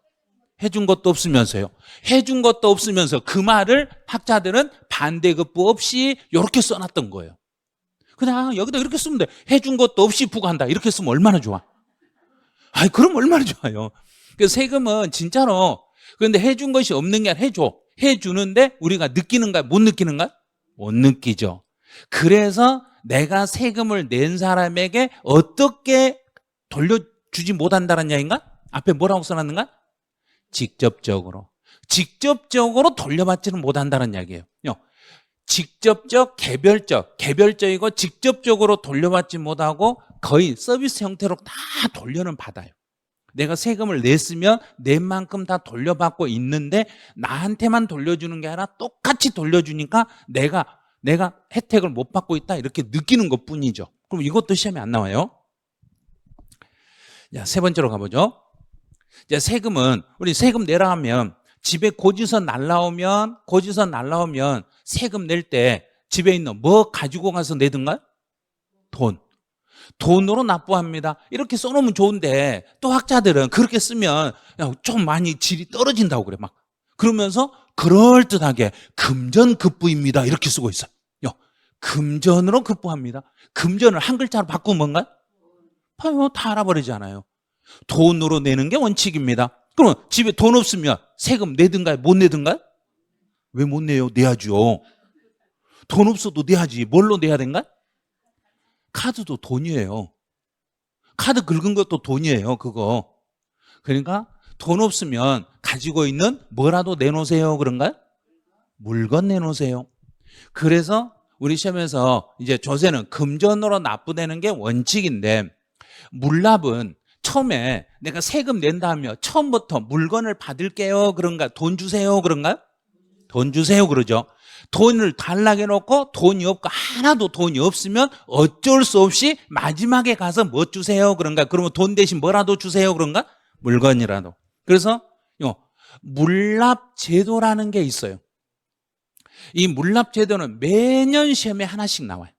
해준 것도 없으면서요. 해준 것도 없으면서 그 말을 학자들은 반대급부 없이 이렇게 써놨던 거예요. 그냥 여기다 이렇게 쓰면 돼. 해준 것도 없이 부과한다. 이렇게 쓰면 얼마나 좋아. 아이 그럼 얼마나 좋아요. 그 세금은 진짜로 그런데 해준 것이 없는 게 아니라 해주는데 우리가 느끼는가 못 느끼는가? 못 느끼죠. 그래서 내가 세금을 낸 사람에게 어떻게 돌려주지 못한다는 이야기인가? 앞에 뭐라고 써놨는가? 직접적으로 돌려받지는 못한다는 이야기예요. 직접적, 개별적이고 직접적으로 돌려받지 못하고 거의 서비스 형태로 다 돌려는 받아요. 내가 세금을 냈으면 낸 만큼 다 돌려받고 있는데 나한테만 돌려주는 게 아니라 똑같이 돌려주니까 내가 혜택을 못 받고 있다 이렇게 느끼는 것뿐이죠. 그럼 이것도 시험에 안 나와요. 자, 세 번째로 가보죠. 자, 세금은 우리 세금 내라 하면 집에 고지서 날라오면 세금 낼 때 집에 있는 뭐 가지고 가서 내든가? 돈으로 납부합니다. 이렇게 써놓으면 좋은데 또 학자들은 그렇게 쓰면 좀 많이 질이 떨어진다고 그래. 막 그러면서 그럴듯하게 금전급부입니다 이렇게 쓰고 있어요. 금전으로 급부합니다. 금전을 한 글자로 바꾸면 뭔가요? 봐요, 다 알아버리잖아요. 돈으로 내는 게 원칙입니다. 그러면 집에 돈 없으면 세금 내든가요? 못 내든가요? 왜 못 내요? 내야죠. 돈 없어도 내야지. 뭘로 내야 된가? 카드도 돈이에요. 카드 긁은 것도 돈이에요. 그거. 그러니까 돈 없으면 가지고 있는 뭐라도 내놓으세요. 그런가요? 물건 내놓으세요. 그래서 우리 시험에서 이제 조세는 금전으로 납부되는 게 원칙인데 물납은 처음에 내가 세금 낸다 하면 처음부터 물건을 받을게요. 그런가? 돈 주세요. 그런가요? 돈 주세요. 그러죠. 돈을 달라고 해놓고 돈이 없고 하나도 돈이 없으면 어쩔 수 없이 마지막에 가서 뭐 주세요. 그런가? 그러면 돈 대신 뭐라도 주세요. 그런가? 물건이라도. 그래서 물납제도라는 게 있어요. 이 물납제도는 매년 시험에 하나씩 나와요.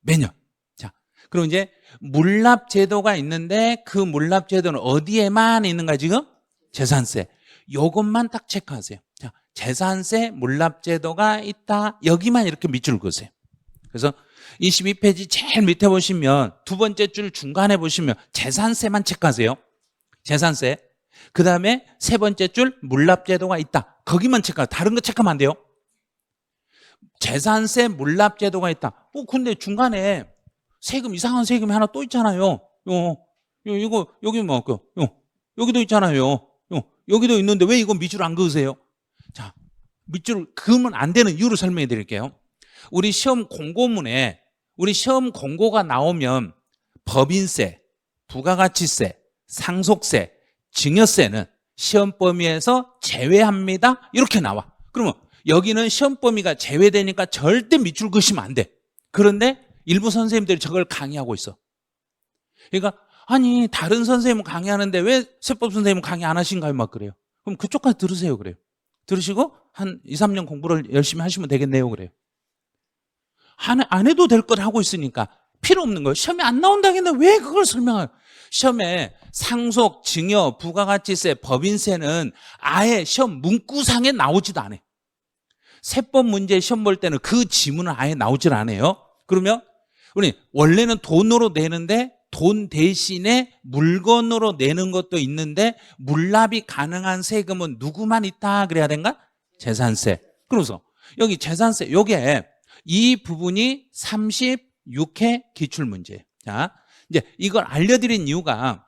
매년. 자, 그럼 이제 물납제도가 있는데 그 물납제도는 어디에만 있는가 지금? 재산세. 요것만 딱 체크하세요. 자, 재산세 물납제도가 있다. 여기만 이렇게 밑줄 그으세요. 그래서 22페이지 제일 밑에 보시면 두 번째 줄 중간에 보시면 재산세만 체크하세요. 재산세. 그 다음에 세 번째 줄 물납제도가 있다. 거기만 체크하세요. 다른 거 체크하면 안 돼요. 재산세 물납제도가 있다. 근데 중간에 세금 이상한 세금이 하나 또 있잖아요. 이거 여기 뭐 여기도 있잖아요. 여기도 있는데 왜 이거 밑줄 안 그으세요? 자, 밑줄 그으면 안 되는 이유를 설명해 드릴게요. 우리 시험 공고가 나오면 법인세, 부가가치세, 상속세, 증여세는 시험 범위에서 제외합니다. 이렇게 나와. 그러면 여기는 시험 범위가 제외되니까 절대 밑줄 그으시면 안 돼. 그런데 일부 선생님들이 저걸 강의하고 있어. 그러니까 아니 다른 선생님은 강의하는데 왜 세법 선생님은 강의 안 하신가요? 막 그래요. 그럼 그쪽까지 들으세요. 그래요. 들으시고 한 2, 3년 공부를 열심히 하시면 되겠네요. 그래요. 안 해도 될 걸 하고 있으니까 필요 없는 거예요. 시험에 안 나온다겠는데 왜 그걸 설명해요? 시험에 상속, 증여, 부가가치세, 법인세는 아예 시험 문구상에 나오지도 않아요. 세법 문제 시험 볼 때는 그 지문은 아예 나오질 않아요. 그러면 우리 원래는 돈으로 내는데 돈 대신에 물건으로 내는 것도 있는데 물납이 가능한 세금은 누구만 있다 그래야 된가? 재산세. 그래서 여기 재산세 요게 이 부분이 36회 기출문제예요. 자, 이제 이걸 알려드린 이유가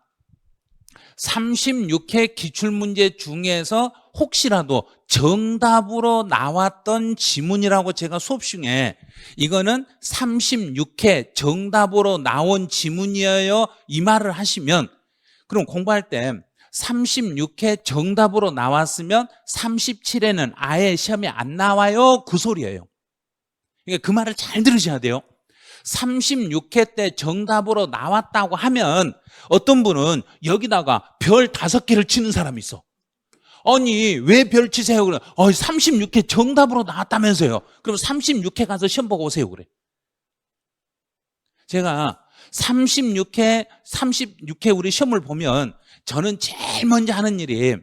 36회 기출문제 중에서 혹시라도 정답으로 나왔던 지문이라고 제가 수업 중에 이거는 36회 정답으로 나온 지문이에요 이 말을 하시면, 그럼 공부할 때 36회 정답으로 나왔으면 37회는 아예 시험에 안 나와요 그 소리예요. 그러니까 그 말을 잘 들으셔야 돼요. 36회 때 정답으로 나왔다고 하면 어떤 분은 여기다가 별 5개를 치는 사람이 있어. 아니 왜 별 치세요? 그래. 36회 정답으로 나왔다면서요. 그럼 36회 가서 시험 보고 오세요 그래. 제가 36회 우리 시험을 보면 저는 제일 먼저 하는 일이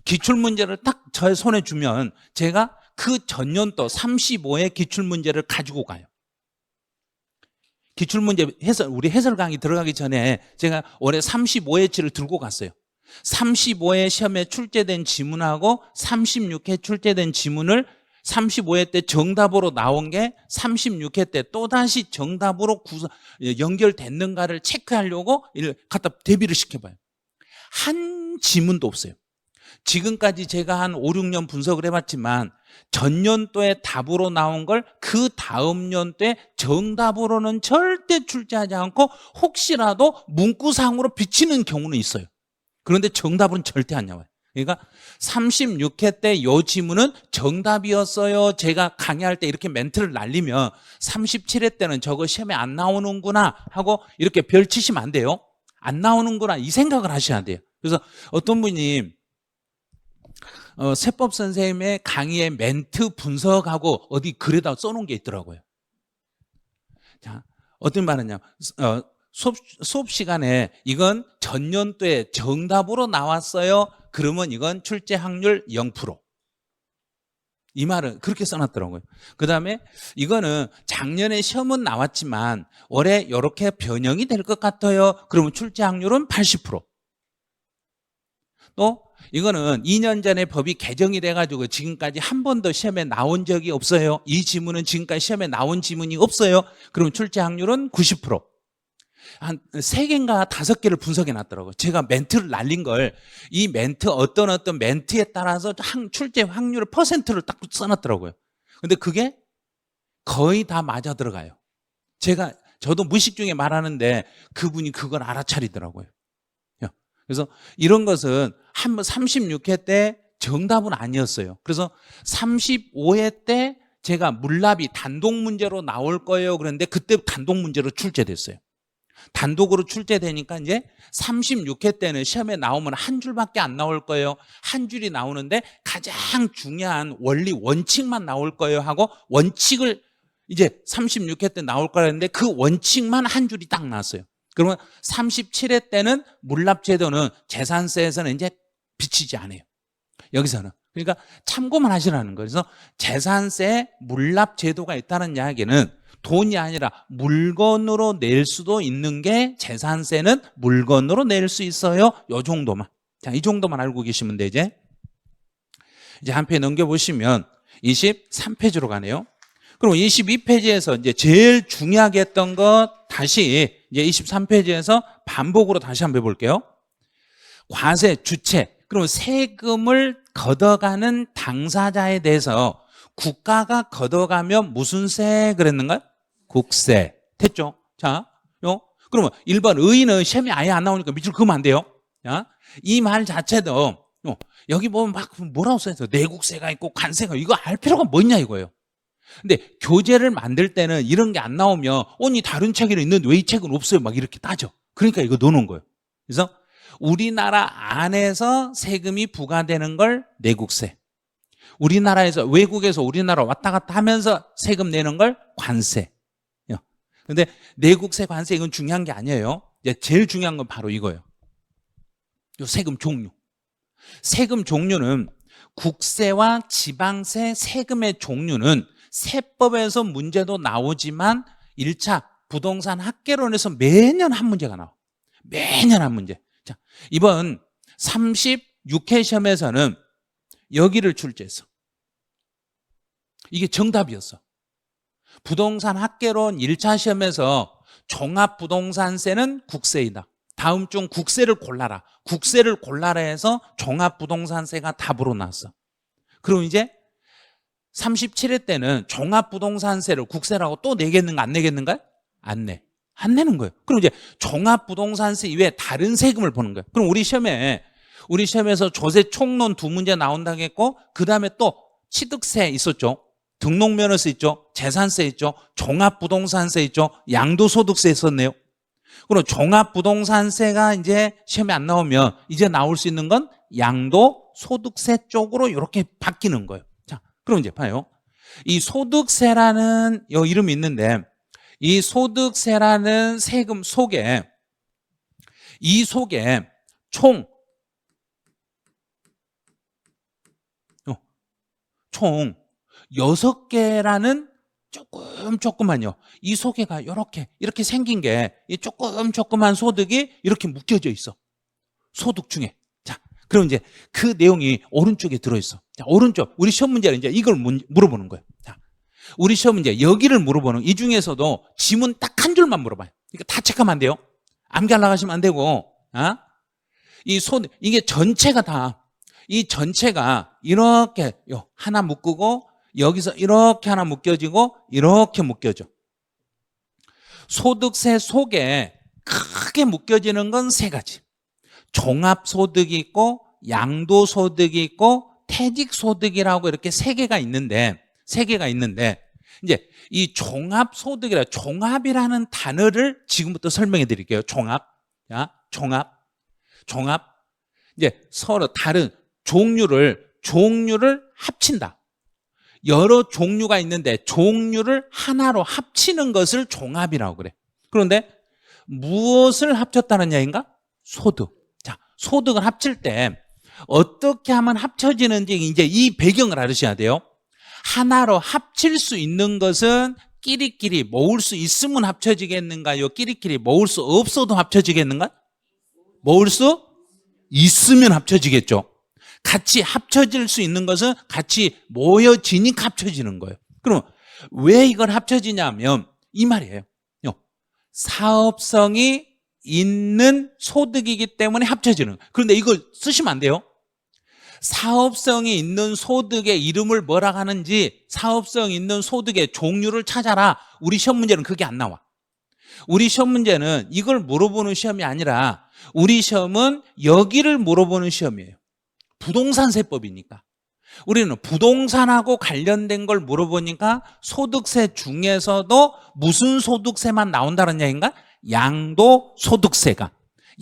기출문제를 딱 저의 손에 주면 제가 그 전년도 35회 기출문제를 가지고 가요. 기출문제 우리 해설 강의 들어가기 전에 제가 올해 35회치를 들고 갔어요. 35회 시험에 출제된 지문하고 36회 출제된 지문을 35회 때 정답으로 나온 게 36회 때 또다시 정답으로 연결됐는가를 체크하려고 갖다 대비를 시켜봐요. 한 지문도 없어요. 지금까지 제가 한 5, 6년 분석을 해봤지만 전년도에 답으로 나온 걸 그 다음 연도에 정답으로는 절대 출제하지 않고 혹시라도 문구상으로 비치는 경우는 있어요. 그런데 정답은 절대 안 나와요. 그러니까 36회 때 이 지문은 정답이었어요. 제가 강의할 때 이렇게 멘트를 날리면 37회 때는 저거 시험에 안 나오는구나 하고 이렇게 별 치시면 안 돼요. 안 나오는구나 이 생각을 하셔야 돼요. 그래서 어떤 분이 세법 선생님의 강의에 멘트 분석하고 어디 글에다 써놓은 게 있더라고요. 자, 어떤 말은요. 수업 시간에 이건 전년도에 정답으로 나왔어요. 그러면 이건 출제 확률 0%. 이 말은 그렇게 써놨더라고요. 그 다음에 이거는 작년에 시험은 나왔지만 올해 이렇게 변형이 될 것 같아요. 그러면 출제 확률은 80%. 또 이거는 2년 전에 법이 개정이 돼가지고 지금까지 한 번도 시험에 나온 적이 없어요. 이 지문은 지금까지 시험에 나온 지문이 없어요. 그럼 출제 확률은 90%. 한 3개인가 5개를 분석해 놨더라고요. 제가 멘트를 날린 걸 이 멘트 어떤 멘트에 따라서 출제 확률 퍼센트를 딱 써놨더라고요. 근데 그게 거의 다 맞아 들어가요. 저도 무의식 중에 말하는데 그분이 그걸 알아차리더라고요. 그래서 이런 것은 한번 36회 때 정답은 아니었어요. 그래서 35회 때 제가 물납이 단독 문제로 나올 거예요. 그런데 그때 단독 문제로 출제됐어요. 단독으로 출제되니까 이제 36회 때는 시험에 나오면 한 줄밖에 안 나올 거예요. 한 줄이 나오는데 가장 중요한 원리 원칙만 나올 거예요 하고 원칙을 이제 36회 때 나올 거라는데 그 원칙만 한 줄이 딱 나왔어요. 그러면 37회 때는 물납제도는 재산세에서는 이제 비치지 않아요. 여기서는. 그러니까 참고만 하시라는 거예요. 그래서 재산세에 물납제도가 있다는 이야기는 돈이 아니라 물건으로 낼 수도 있는 게 재산세는 물건으로 낼 수 있어요. 이 정도만. 자, 이 정도만 알고 계시면 돼, 이제 한 페이지 넘겨보시면 23페이지로 가네요. 그럼 22페이지에서 이제 제일 중요하게 했던 것 다시 이제 23페이지에서 반복으로 다시 한번 해볼게요. 과세, 주체. 그럼 세금을 걷어가는 당사자에 대해서 국가가 걷어가면 무슨 세 그랬는가요? 국세. 됐죠? 자, 그러면 1번 의인은 시험이 아예 안 나오니까 밑으로 그으면 안 돼요. 자, 이 말 자체도 여기 보면 막 뭐라고 써있어? 내국세가 있고 관세가 이거 알 필요가 뭐냐 이거예요. 근데 교재를 만들 때는 이런 게 안 나오면 아니 다른 책에는 있는데 왜 이 책은 없어요? 막 이렇게 따져. 그러니까 이거 넣어놓은 거예요. 그래서 우리나라 안에서 세금이 부과되는 걸 내국세, 우리나라에서 외국에서 우리나라 왔다 갔다 하면서 세금 내는 걸 관세. 근데 내국세, 관세 이건 중요한 게 아니에요. 이제 제일 중요한 건 바로 이거예요. 요 세금 종류. 세금 종류는 국세와 지방세 세금의 종류는 세법에서 문제도 나오지만 1차 부동산 학개론에서 매년 한 문제가 나와. 매년 한 문제. 자, 이번 36회 시험에서는 여기를 출제했어. 이게 정답이었어. 부동산 학개론 1차 시험에서 종합부동산세는 국세이다. 다음 중 국세를 골라라. 국세를 골라라 해서 종합부동산세가 답으로 나왔어. 그럼 이제 37회 때는 종합부동산세를 국세라고 또 내겠는가 안 내겠는가? 안 내. 안 내는 거예요. 그럼 이제 종합부동산세 이외에 다른 세금을 보는 거예요. 그럼 우리 시험에서 조세 총론 두 문제 나온다고 했고, 그 다음에 또 취득세 있었죠. 등록면허세 있죠. 재산세 있죠. 종합부동산세 있죠. 양도소득세 있었네요. 그럼 종합부동산세가 이제 시험에 안 나오면 이제 나올 수 있는 건 양도소득세 쪽으로 이렇게 바뀌는 거예요. 자, 그럼 이제 봐요. 이 소득세라는 요 이름이 있는데, 이 소득세라는 세금 속에 총 6개라는 조금만요. 이 속에가 이렇게 생긴 게 이 조그만 소득이 이렇게 묶여져 있어. 소득 중에. 자, 그럼 이제 그 내용이 오른쪽에 들어있어. 자, 오른쪽. 우리 시험 문제는 이제 이걸 물어보는 거예요. 자, 우리 시험 문제 여기를 물어보는, 이 중에서도 지문 딱 한 줄만 물어봐요. 그러니까 다 체크하면 안 돼요. 암기하려고 하시면 안 되고, 이게 전체가 이 전체가 이렇게 하나 묶고 여기서 이렇게 하나 묶여지고 이렇게 묶여져. 소득세 속에 크게 묶여지는 건 세 가지. 종합소득이 있고 양도소득이 있고 퇴직소득이라고 이렇게 세 개가 있는데 이제 이 종합이라는 단어를 지금부터 설명해 드릴게요. 종합. 이제 서로 다른 종류를 합친다. 여러 종류가 있는데 종류를 하나로 합치는 것을 종합이라고 그래. 그런데 무엇을 합쳤다는 얘기인가? 소득. 자, 소득을 합칠 때 어떻게 하면 합쳐지는지 이제 이 배경을 알으셔야 돼요. 하나로 합칠 수 있는 것은 끼리끼리 모을 수 있으면 합쳐지겠는가요? 끼리끼리 모을 수 없어도 합쳐지겠는가? 모을 수 있으면 합쳐지겠죠. 같이 합쳐질 수 있는 것은 같이 모여지니까 합쳐지는 거예요. 그럼 왜 이걸 합쳐지냐면 이 말이에요. 사업성이 있는 소득이기 때문에 합쳐지는 거예요. 그런데 이걸 쓰시면 안 돼요. 사업성이 있는 소득의 이름을 뭐라 하는지, 사업성 있는 소득의 종류를 찾아라. 우리 시험 문제는 그게 안 나와. 우리 시험 문제는 이걸 물어보는 시험이 아니라 우리 시험은 여기를 물어보는 시험이에요. 부동산세법이니까. 우리는 부동산하고 관련된 걸 물어보니까 소득세 중에서도 무슨 소득세만 나온다는 얘기인가? 양도소득세가.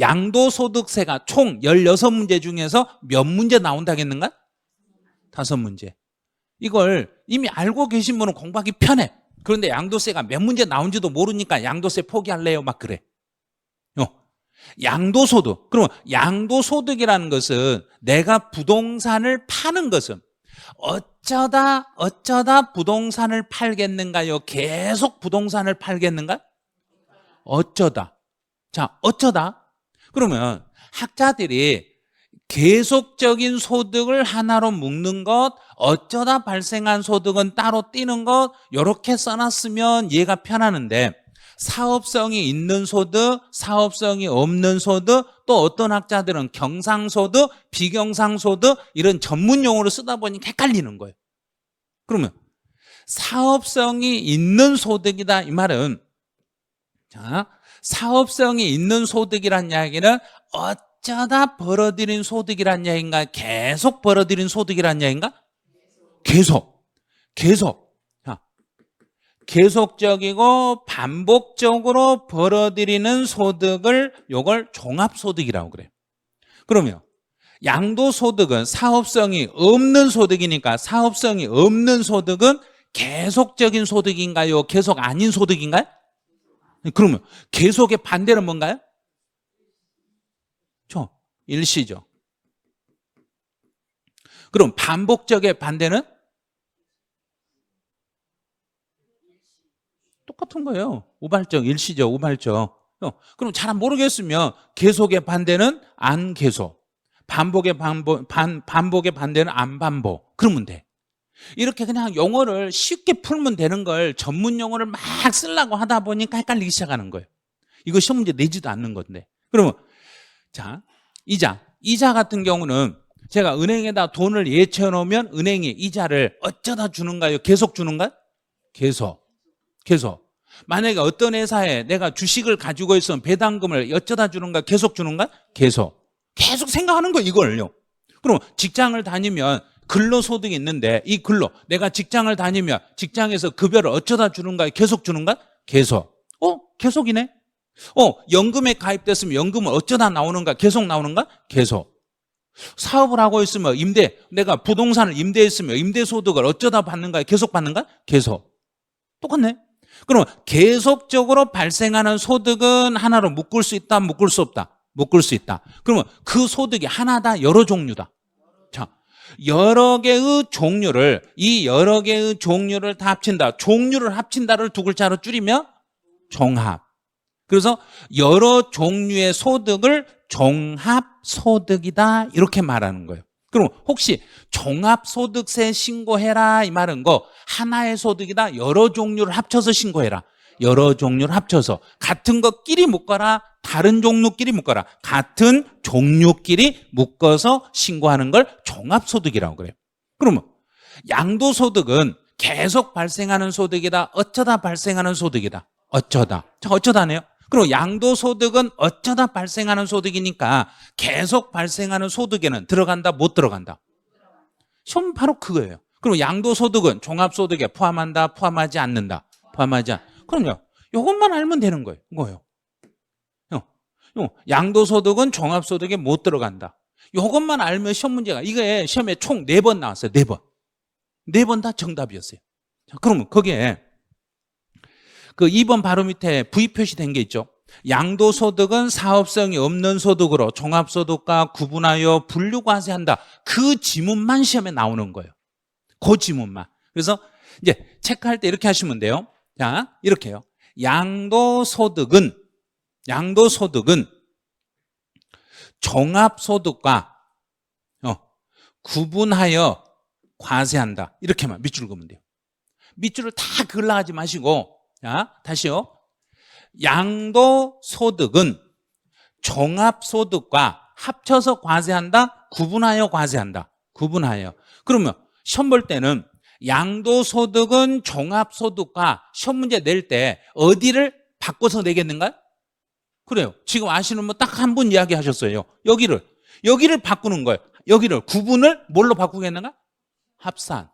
양도소득세가 총 16문제 중에서 몇 문제 나온다겠는가? 5문제. 이걸 이미 알고 계신 분은 공부하기 편해. 그런데 양도세가 몇 문제 나온지도 모르니까 양도세 포기할래요? 막 그래. 양도소득. 그러면 양도소득이라는 것은 내가 부동산을 파는 것은 어쩌다 부동산을 팔겠는가요? 계속 부동산을 팔겠는가? 어쩌다. 자, 어쩌다. 그러면 학자들이 계속적인 소득을 하나로 묶는 것, 어쩌다 발생한 소득은 따로 띄는 것, 이렇게 써놨으면 이해가 편하는데, 사업성이 있는 소득, 사업성이 없는 소득, 또 어떤 학자들은 경상소득, 비경상소득 이런 전문 용어로 쓰다 보니까 헷갈리는 거예요. 그러면 사업성이 있는 소득이다 이 말은, 자, 사업성이 있는 소득이란 이야기는 어쩌다 벌어들인 소득이란 이야기인가? 계속 벌어들인 소득이란 이야기인가? 계속. 자, 계속적이고 반복적으로 벌어들이는 소득을 요걸 종합소득이라고 그래요. 그러면 양도소득은 사업성이 없는 소득이니까 사업성이 없는 소득은 계속적인 소득인가요? 계속 아닌 소득인가요? 그러면 계속의 반대는 뭔가요? 일시죠. 그럼 반복적의 반대는? 똑같은 거예요. 우발적, 일시적, 우발적. 그럼 잘 모르겠으면 계속의 반대는 안 계속, 반복의 반대는 안 반복. 그러면 돼. 이렇게 그냥 용어를 쉽게 풀면 되는 걸 전문 용어를 막 쓰려고 하다 보니까 헷갈리기 시작하는 거예요. 이거 시험 문제 내지도 않는 건데. 그러면 자, 이자 같은 경우는 제가 은행에다 돈을 예치해 놓으면 은행이 이자를 어쩌다 주는가요? 계속 주는가요? 계속. 만약에 어떤 회사에 내가 주식을 가지고 있으면 배당금을 어쩌다 주는가? 계속 주는가? 계속 생각하는 거 이걸요. 그럼 직장을 다니면 근로소득이 있는데 이 내가 직장을 다니면 직장에서 급여를 어쩌다 주는가? 계속 주는가? 계속. 계속이네. 연금에 가입됐으면 연금은 어쩌다 나오는가? 계속 나오는가? 계속. 사업을 하고 있으면 내가 부동산을 임대했으면 임대소득을 어쩌다 받는가? 계속 받는가? 계속. 똑같네. 그럼 계속적으로 발생하는 소득은 하나로 묶을 수 있다? 묶을 수 없다? 묶을 수 있다. 그러면 그 소득이 하나다? 여러 종류다? 자, 여러 개의 종류를 다 합친다. 종류를 합친다를 두 글자로 줄이면 종합. 그래서 여러 종류의 소득을 종합소득이다 이렇게 말하는 거예요. 그럼 혹시 종합소득세 신고해라 이 말은 하나의 소득이다 여러 종류를 합쳐서 신고해라. 여러 종류를 합쳐서 같은 것끼리 묶어라 다른 종류끼리 묶어라. 같은 종류끼리 묶어서 신고하는 걸 종합소득이라고 그래요. 그러면 양도소득은 계속 발생하는 소득이다 어쩌다 발생하는 소득이다. 어쩌다네요. 그리고 양도소득은 어쩌다 발생하는 소득이니까 계속 발생하는 소득에는 들어간다 못 들어간다? 시험 바로 그거예요. 그리고 양도소득은 종합소득에 포함한다 포함하지 않는다? 포함하지 않. 그럼요. 이것만 알면 되는 거예요. 양도소득은 종합소득에 못 들어간다. 이것만 알면 시험 문제가 이게 시험에 총 4번 나왔어요. 4번. 4번 다 정답이었어요. 자, 그러면 거기에 그 2번 바로 밑에 V 표시된 게 있죠. 양도소득은 사업성이 없는 소득으로 종합소득과 구분하여 분류과세한다. 그 지문만 시험에 나오는 거예요. 그 지문만. 그래서 이제 체크할 때 이렇게 하시면 돼요. 자, 이렇게요. 양도소득은 종합소득과 구분하여 과세한다. 이렇게만 밑줄 그으면 돼요. 밑줄을 다 그으려 하지 마시고 자, 다시요. 양도소득은 종합소득과 합쳐서 과세한다? 구분하여 과세한다? 구분하여. 그러면 시험 볼 때는 양도소득은 종합소득과 시험 문제 낼 때 어디를 바꿔서 내겠는가? 그래요. 지금 아시는 분 딱 한 분 이야기 하셨어요. 여기를 바꾸는 거예요. 여기를 구분을 뭘로 바꾸겠는가? 합산.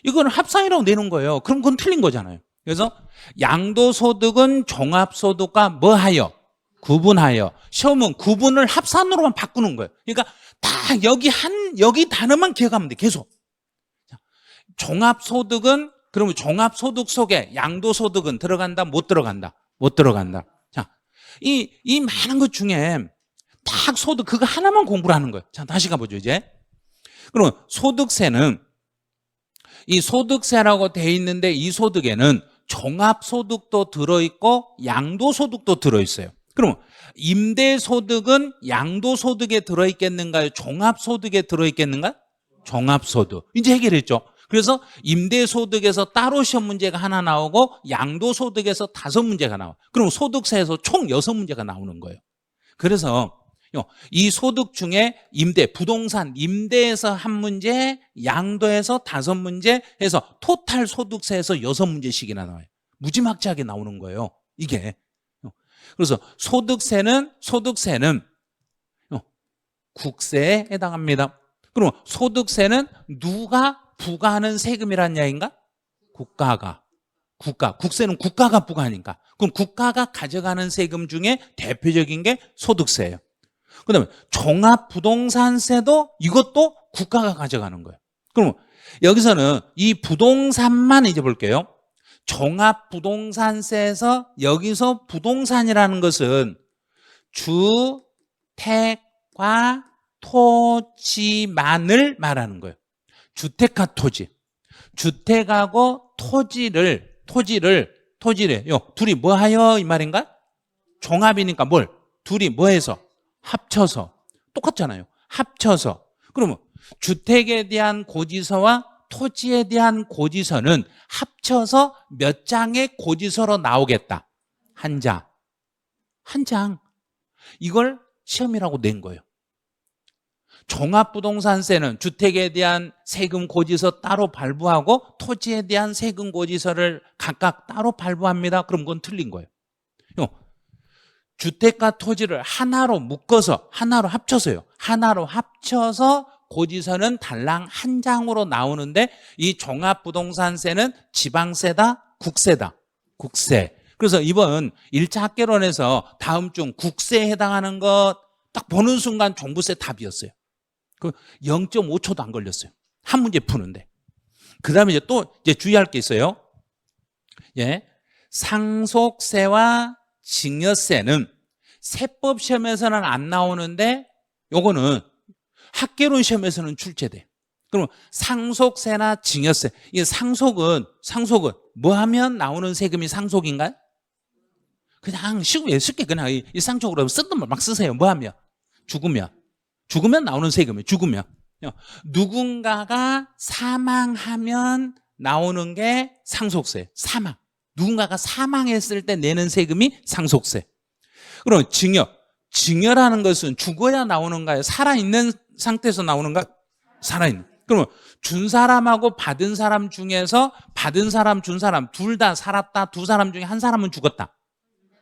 이거는 합산이라고 내는 거예요. 그럼 그건 틀린 거잖아요. 그래서 양도소득은 종합소득과 뭐하여? 구분하여. 시험은 구분을 합산으로만 바꾸는 거예요. 그러니까 딱 여기 단어만 기억하면 돼. 계속. 종합소득은 그러면 종합소득 속에 양도소득은 들어간다? 못 들어간다? 못 들어간다. 자, 이 많은 것 중에 딱 소득 그거 하나만 공부를 하는 거예요. 자, 다시 가보죠 이제. 그러면 소득세는 이 소득세라고 돼 있는데 이 소득에는 종합소득도 들어있고 양도소득도 들어있어요. 그럼 임대소득은 양도소득에 들어있겠는가요? 종합소득에 들어있겠는가? 종합소득. 이제 해결했죠. 그래서 임대소득에서 따로 시험 문제가 하나 나오고 양도소득에서 5문제가 나와요. 그럼 소득세에서 총 6문제가 나오는 거예요. 그래서 이 소득 중에 부동산 임대에서 1문제, 양도에서 5문제 해서 토탈 소득세에서 6문제씩이나 나와요. 무지막지하게 나오는 거예요. 이게. 그래서 소득세는 국세에 해당합니다. 그럼 소득세는 누가 부과하는 세금이란 이야기인가? 국세는 국가가 부과하니까. 그럼 국가가 가져가는 세금 중에 대표적인 게 소득세예요. 그 다음에 종합부동산세도 이것도 국가가 가져가는 거예요. 그럼 여기서는 이 부동산만 이제 볼게요. 종합부동산세에서 여기서 부동산이라는 것은 주택과 토지만을 말하는 거예요. 주택과 토지. 주택하고 토지를 둘이 뭐 하여 이 말인가? 종합이니까 뭘? 둘이 뭐 해서? 합쳐서. 똑같잖아요. 합쳐서. 그러면 주택에 대한 고지서와 토지에 대한 고지서는 합쳐서 몇 장의 고지서로 나오겠다? 한 장. 이걸 시험이라고 낸 거예요. 종합부동산세는 주택에 대한 세금 고지서 따로 발부하고 토지에 대한 세금 고지서를 각각 따로 발부합니다. 그럼 그건 틀린 거예요. 주택과 토지를 하나로 묶어서 하나로 합쳐서요. 하나로 합쳐서 고지서는 달랑 한 장으로 나오는데 이 종합부동산세는 지방세다, 국세다. 국세. 그래서 이번 1차 학개론에서 다음 중 국세에 해당하는 것 딱 보는 순간 종부세 답이었어요. 그 0.5초도 안 걸렸어요. 한 문제 푸는데. 그 다음에 이제 주의할 게 있어요. 예. 상속세와 증여세는 세법 시험에서는 안 나오는데 요거는 학개론 시험에서는 출제돼. 그럼 상속세나 증여세. 이 상속은 뭐 하면 나오는 세금이 상속인가요? 그냥 쉽게 그냥 일상적으로 쓰던 말 막 쓰세요. 뭐 하면? 죽으면 나오는 세금이에요. 죽으면. 누군가가 사망하면 나오는 게 상속세. 사망. 누군가가 사망했을 때 내는 세금이 상속세. 그럼 증여라는 것은 죽어야 나오는가요? 살아있는 상태에서 나오는가? 살아있는. 그러면 준 사람하고 받은 사람 중에서 받은 사람, 준 사람 둘 다 살았다. 두 사람 중에 한 사람은 죽었다.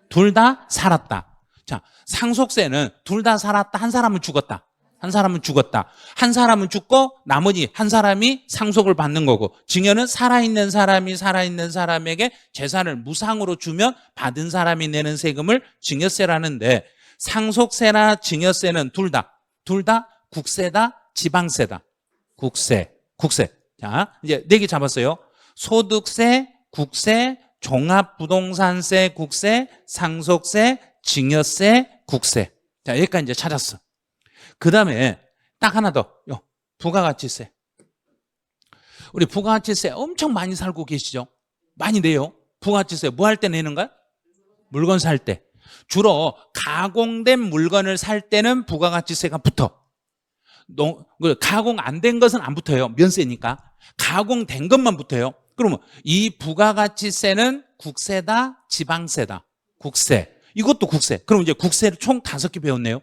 둘 다 살았다. 자, 상속세는 둘 다 살았다. 한 사람은 죽었다. 한 사람은 죽었다. 한 사람은 죽고 나머지 한 사람이 상속을 받는 거고, 증여는 살아있는 사람이 살아있는 사람에게 재산을 무상으로 주면 받은 사람이 내는 세금을 증여세라는데, 상속세나 증여세는 둘 다 국세다, 지방세다. 국세. 자, 이제 4개 잡았어요. 소득세, 국세, 종합부동산세, 국세, 상속세, 증여세, 국세. 자, 여기까지 이제 찾았어. 그 다음에 딱 하나 더. 부가가치세. 우리 부가가치세 엄청 많이 살고 계시죠? 많이 내요. 부가가치세 뭐 할 때 내는가? 물건 살 때. 주로 가공된 물건을 살 때는 부가가치세가 붙어. 가공 안 된 것은 안 붙어요. 면세니까. 가공된 것만 붙어요. 그러면 이 부가가치세는 국세다, 지방세다. 국세. 이것도 국세. 그럼 이제 국세를 총 5개 배웠네요.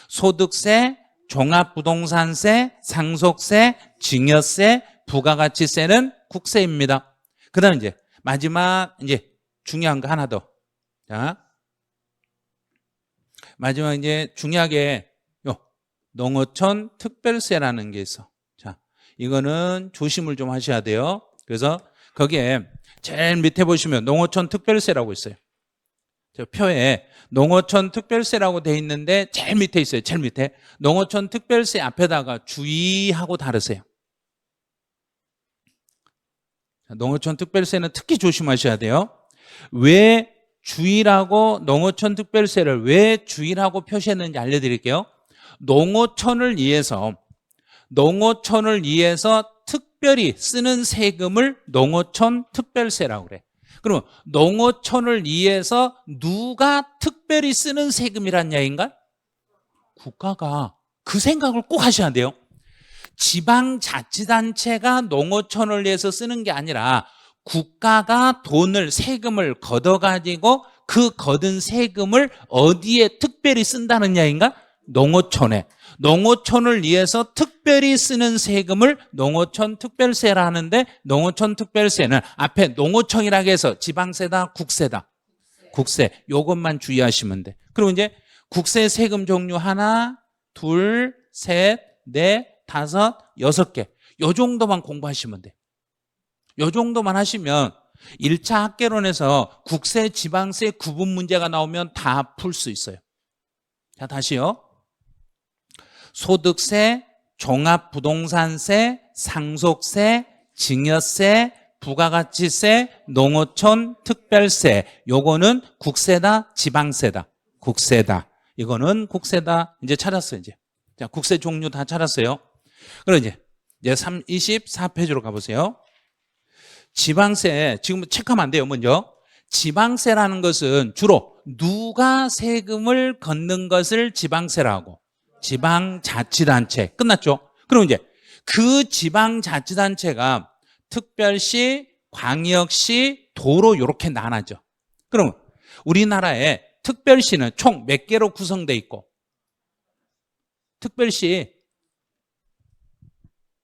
소득세, 종합부동산세, 상속세, 증여세, 부가가치세는 국세입니다. 그 다음 이제 마지막 이제 중요한 거 하나 더. 자, 마지막 이제 중요하게 농어촌 특별세라는 게 있어. 자, 이거는 조심을 좀 하셔야 돼요. 그래서 거기에 제일 밑에 보시면 농어촌 특별세라고 있어요. 저 표에 농어촌 특별세라고 돼 있는데 제일 밑에 있어요. 제일 밑에. 농어촌 특별세 앞에다가 주의하고 다르세요. 농어촌 특별세는 특히 조심하셔야 돼요. 왜 주의라고 농어촌 특별세를 왜 주의라고 표시했는지 알려드릴게요. 농어촌을 위해서 특별히 쓰는 세금을 농어촌 특별세라고 그래. 그러면 농어촌을 위해서 누가 특별히 쓰는 세금이란 이야기인가? 국가가. 그 생각을 꼭 하셔야 돼요. 지방자치단체가 농어촌을 위해서 쓰는 게 아니라 국가가 세금을 걷어가지고 그 거둔 세금을 어디에 특별히 쓴다는 이야기인가? 농어촌에. 농어촌을 위해서 특별히 쓰는 세금을 농어촌 특별세라 하는데, 농어촌 특별세는 앞에 농어촌이라고 해서 지방세다, 국세다. 국세. 요것만 주의하시면 돼. 그리고 이제 국세 세금 종류 하나, 둘, 셋, 넷, 다섯, 6개. 요 정도만 공부하시면 돼. 요 정도만 하시면 1차 학개론에서 국세, 지방세 구분 문제가 나오면 다 풀 수 있어요. 자, 다시요. 소득세, 종합부동산세, 상속세, 증여세, 부가가치세, 농어촌 특별세. 요거는 국세다, 지방세다. 국세다. 이거는 국세다. 이제 찾았어요, 이제. 자, 국세 종류 다 찾았어요. 그럼 이제 24페이지로 가보세요. 지방세, 지금 체크하면 안 돼요, 먼저. 지방세라는 것은 주로 누가 세금을 걷는 것을 지방세라고. 지방자치단체. 끝났죠? 그럼 이제 그 지방자치단체가 특별시, 광역시, 도로 이렇게 나눠져. 그럼 우리나라에 특별시는 총 몇 개로 구성되어 있고, 특별시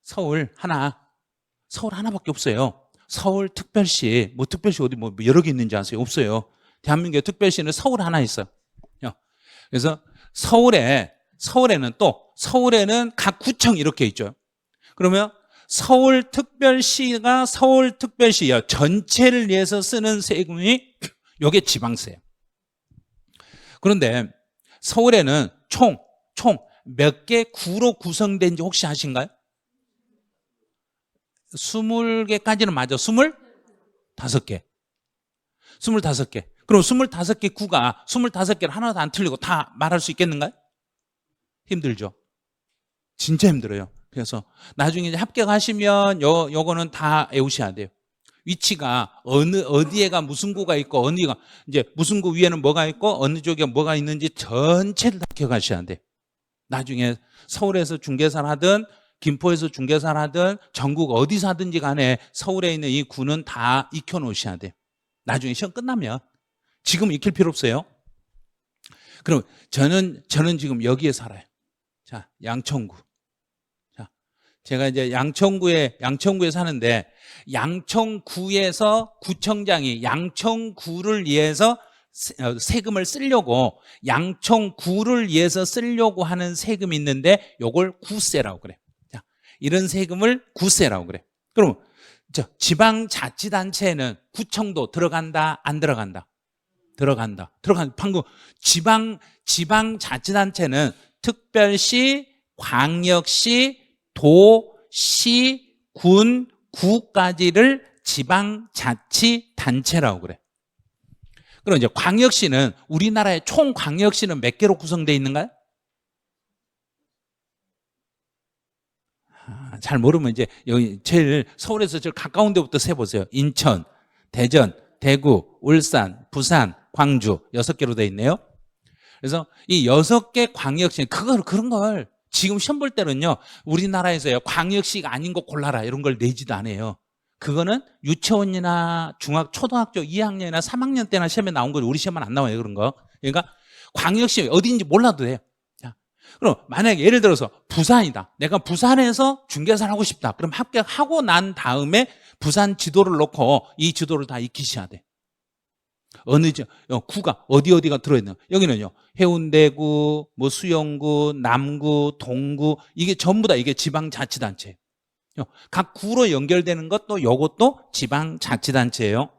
서울 하나밖에 없어요. 서울특별시, 뭐 특별시 어디 뭐 여러 개 있는지 아세요? 없어요. 대한민국의 특별시는 서울 하나 있어요. 그래서 서울에는 각 구청 이렇게 있죠. 그러면 서울특별시가 서울특별시요 전체를 위해서 쓰는 세금이 요게 지방세예요. 그런데 서울에는 총 몇 개 구로 구성된지 혹시 아신가요? 20개까지는 맞아. 25개. 25개. 그럼 25개 구가 25개를 하나도 안 틀리고 다 말할 수 있겠는가요? 힘들죠. 진짜 힘들어요. 그래서 나중에 이제 합격하시면 요거는 다 외우셔야 돼요. 위치가 어디에가 무슨 구가 있고 어디가 이제 무슨 구 위에는 뭐가 있고 어느 쪽에 뭐가 있는지 전체를 다 기억하셔야 돼요. 나중에 서울에서 중개사를 하든 김포에서 중개사를 하든 전국 어디서 하든지 간에 서울에 있는 이 구는 다 익혀 놓으셔야 돼요. 나중에 시험 끝나면. 지금 익힐 필요 없어요. 그럼 저는 지금 여기에 살아요. 자, 양천구. 자, 제가 이제 양천구에 사는데 양천구에서 구청장이 양천구를 위해서 세금을 쓰려고 양천구를 위해서 쓰려고 하는 세금이 있는데 요걸 구세라고 그래. 자, 이런 세금을 구세라고 그래. 그럼 지방자치단체에는 구청도 들어간다 안 들어간다? 들어간다. 방금 지방자치단체는 특별시, 광역시, 도, 시, 군, 구까지를 지방자치단체라고 그래. 그럼 이제 광역시는 우리나라의 총 광역시는 몇 개로 구성되어 있는가요? 잘 모르면 이제 여기 제일 서울에서 제일 가까운 데부터 세보세요. 인천, 대전, 대구, 울산, 부산, 광주 6개로 되어 있네요. 그래서 이 6개 광역시 그런 걸 지금 시험 볼 때는요 우리나라에서요 광역시가 아닌 거 골라라 이런 걸 내지도 않아요. 그거는 유치원이나 초등학교 2학년이나 3학년 때나 시험에 나온 거지 우리 시험은 안 나와요 그런 거. 그러니까 광역시 어디인지 몰라도 돼요. 자, 그럼 만약에 예를 들어서 부산이다. 내가 부산에서 중개사를 하고 싶다. 그럼 합격하고 난 다음에 부산 지도를 놓고 이 지도를 다 익히셔야 돼. 구가 어디가 들어있는 여기는요 해운대구, 뭐 수영구, 남구, 동구 이게 전부 다 이게 지방자치단체예요. 각 구로 연결되는 것도 요것도 지방자치단체예요.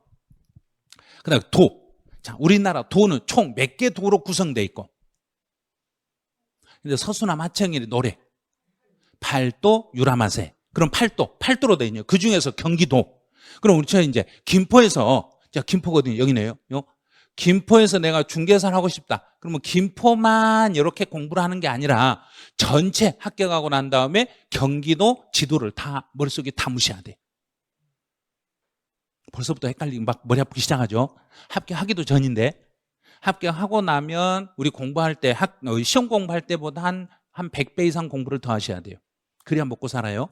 그다음에 자, 우리나라 도는 총 몇 개 도로 구성되어 있고 근데 서수남 하청일이 노래 8도 유람하세. 그럼 8도로 되어 있네요. 그중에서 경기도. 그럼 우리 이제 김포에서 김포거든요. 여기네요. 김포에서 내가 중개사를 하고 싶다. 그러면 김포만 이렇게 공부를 하는 게 아니라 전체 합격하고 난 다음에 경기도 지도를 다 머릿속에 담으셔야 돼. 벌써부터 헷갈리고 막 머리 아프기 시작하죠. 합격하기도 전인데 합격하고 나면 우리 공부할 때 시험 공부할 때보다 한 100배 이상 공부를 더 하셔야 돼요. 그래야 먹고 살아요.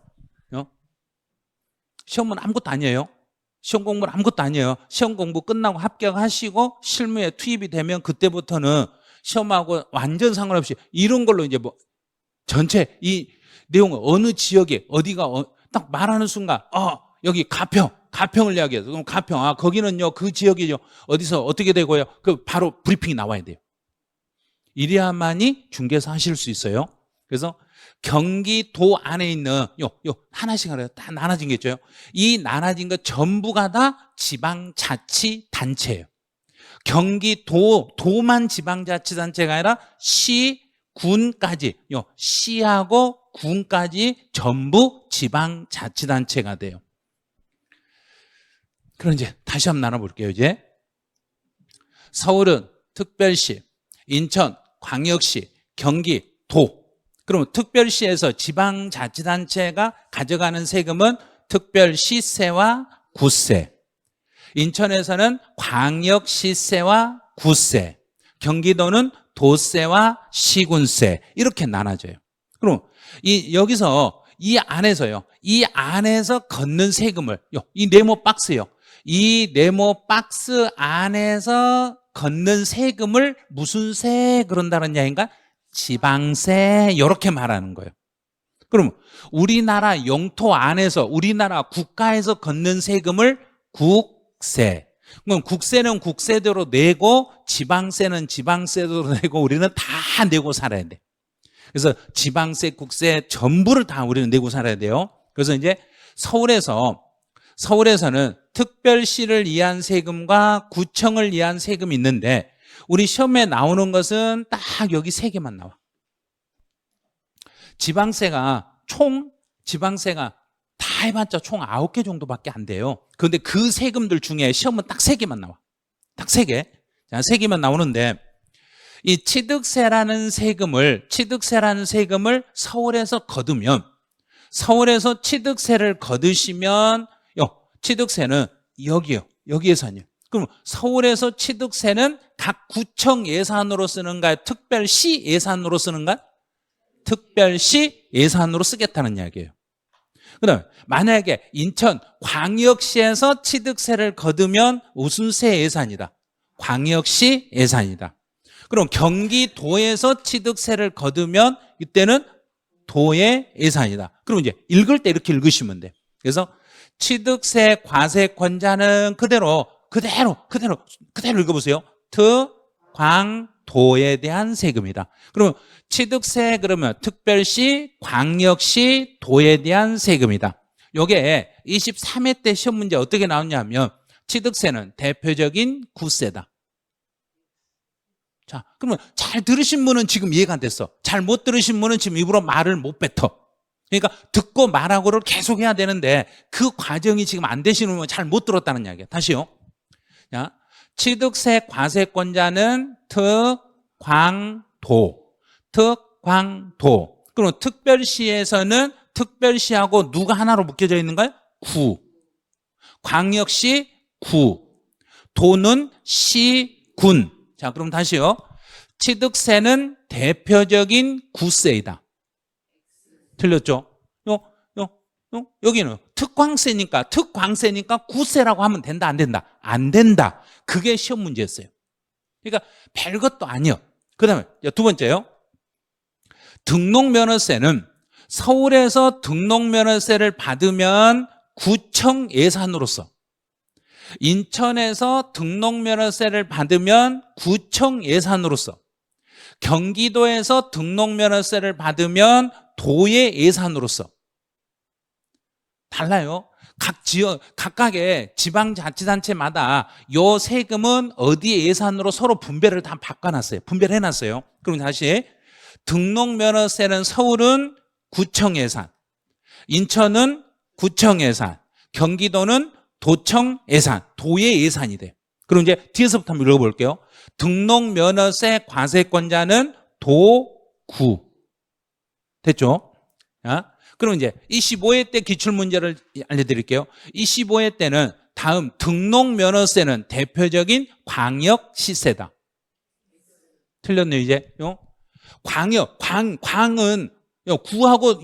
시험은 아무것도 아니에요. 시험 공부는 아무것도 아니에요. 시험 공부 끝나고 합격하시고 실무에 투입이 되면 그때부터는 시험하고 완전 상관없이 이런 걸로 이제 뭐 전체 이 내용을 어느 지역에 어디가 딱 말하는 순간 여기 가평을 이야기해서 그럼 가평 거기는요 그 지역이요 어디서 어떻게 되고요 그 바로 브리핑이 나와야 돼요. 이래야만이 중개사 하실 수 있어요. 그래서 경기도 안에 있는 하나씩 하래요. 다 나눠진 게 있죠. 이 나눠진 것 전부가 다 지방자치단체예요. 도만 지방자치단체가 아니라 시, 군까지 시하고 군까지 전부 지방자치단체가 돼요. 그럼 이제 다시 한번 나눠볼게요. 이제 서울은 특별시, 인천, 광역시, 경기, 도. 그러면 특별시에서 지방자치단체가 가져가는 세금은 특별시세와 구세. 인천에서는 광역시세와 구세. 경기도는 도세와 시군세. 이렇게 나눠져요. 그럼 여기서 이 안에서 걷는 세금을 이 네모 박스요. 이 네모 박스 안에서 걷는 세금을 무슨 세 그런다는 이야기인가? 지방세 이렇게 말하는 거예요. 그럼 우리나라 영토 안에서 우리나라 국가에서 걷는 세금을 국세. 그럼 국세는 국세대로 내고 지방세는 지방세대로 내고 우리는 다 내고 살아야 돼. 그래서 지방세, 국세 전부를 다 우리는 내고 살아야 돼요. 그래서 이제 서울에서는 특별시를 위한 세금과 구청을 위한 세금이 있는데 우리 시험에 나오는 것은 딱 여기 세 개만 나와. 지방세가 다 해봤자 총 9개 정도밖에 안 돼요. 그런데 그 세금들 중에 시험은 딱 3개만 나와. 딱 3개. 자, 3개만 나오는데 이 취득세라는 세금을 서울에서 거두면 서울에서 취득세를 거두시면 취득세는 여기에서 아니에요. 그럼 서울에서 취득세는 각 구청 예산으로 쓰는가요? 특별시 예산으로 쓰는가요? 특별시 예산으로 쓰겠다는 이야기예요. 그다음에 만약에 인천 광역시에서 취득세를 거두면 무슨 세 예산이다? 광역시 예산이다. 그럼 경기도에서 취득세를 거두면 이때는 도의 예산이다. 그럼 이제 읽을 때 이렇게 읽으시면 돼. 그래서 취득세 과세권자는 그대로 읽어보세요. 광도에 대한 세금이다. 그러면 취득세 그러면 특별시, 광역시, 도에 대한 세금이다. 요게 23회 때 시험 문제 어떻게 나오냐면 취득세는 대표적인 구세다. 자, 그러면 잘 들으신 분은 지금 이해가 안 됐어. 잘 못 들으신 분은 지금 입으로 말을 못 뱉어. 그러니까 듣고 말하고를 계속 해야 되는데 그 과정이 지금 안 되시는 분은 잘 못 들었다는 이야기야. 다시요. 자, 취득세 과세권자는 특광도. 그럼 특별시에서는 특별시하고 누가 하나로 묶여져 있는가요? 구. 광역시 구. 도는 시군. 자, 그럼 다시요. 취득세는 대표적인 구세이다. 틀렸죠? 여기는 특광세니까 구세라고 하면 된다, 안 된다? 안 된다. 그게 시험 문제였어요. 그러니까 별것도 아니요. 그 다음에 두 번째요. 등록면허세는 서울에서 등록면허세를 받으면 구청 예산으로서, 인천에서 등록면허세를 받으면 구청 예산으로서, 경기도에서 등록면허세를 받으면 도의 예산으로서 달라요. 각각의 지방자치단체마다 요 세금은 어디의 예산으로 서로 분배를 다 바꿔놨어요. 분배를 해놨어요. 그럼 다시 등록면허세는 서울은 구청 예산, 인천은 구청 예산, 경기도는 도청 예산, 도의 예산이 돼. 그럼 이제 뒤에서부터 한번 읽어볼게요. 등록면허세 과세권자는 도구. 됐죠? 그럼 이제 25회 때 기출문제를 알려드릴게요. 25회 때는 다음 등록면허세는 대표적인 광역시세다. 틀렸네요, 이제. 광은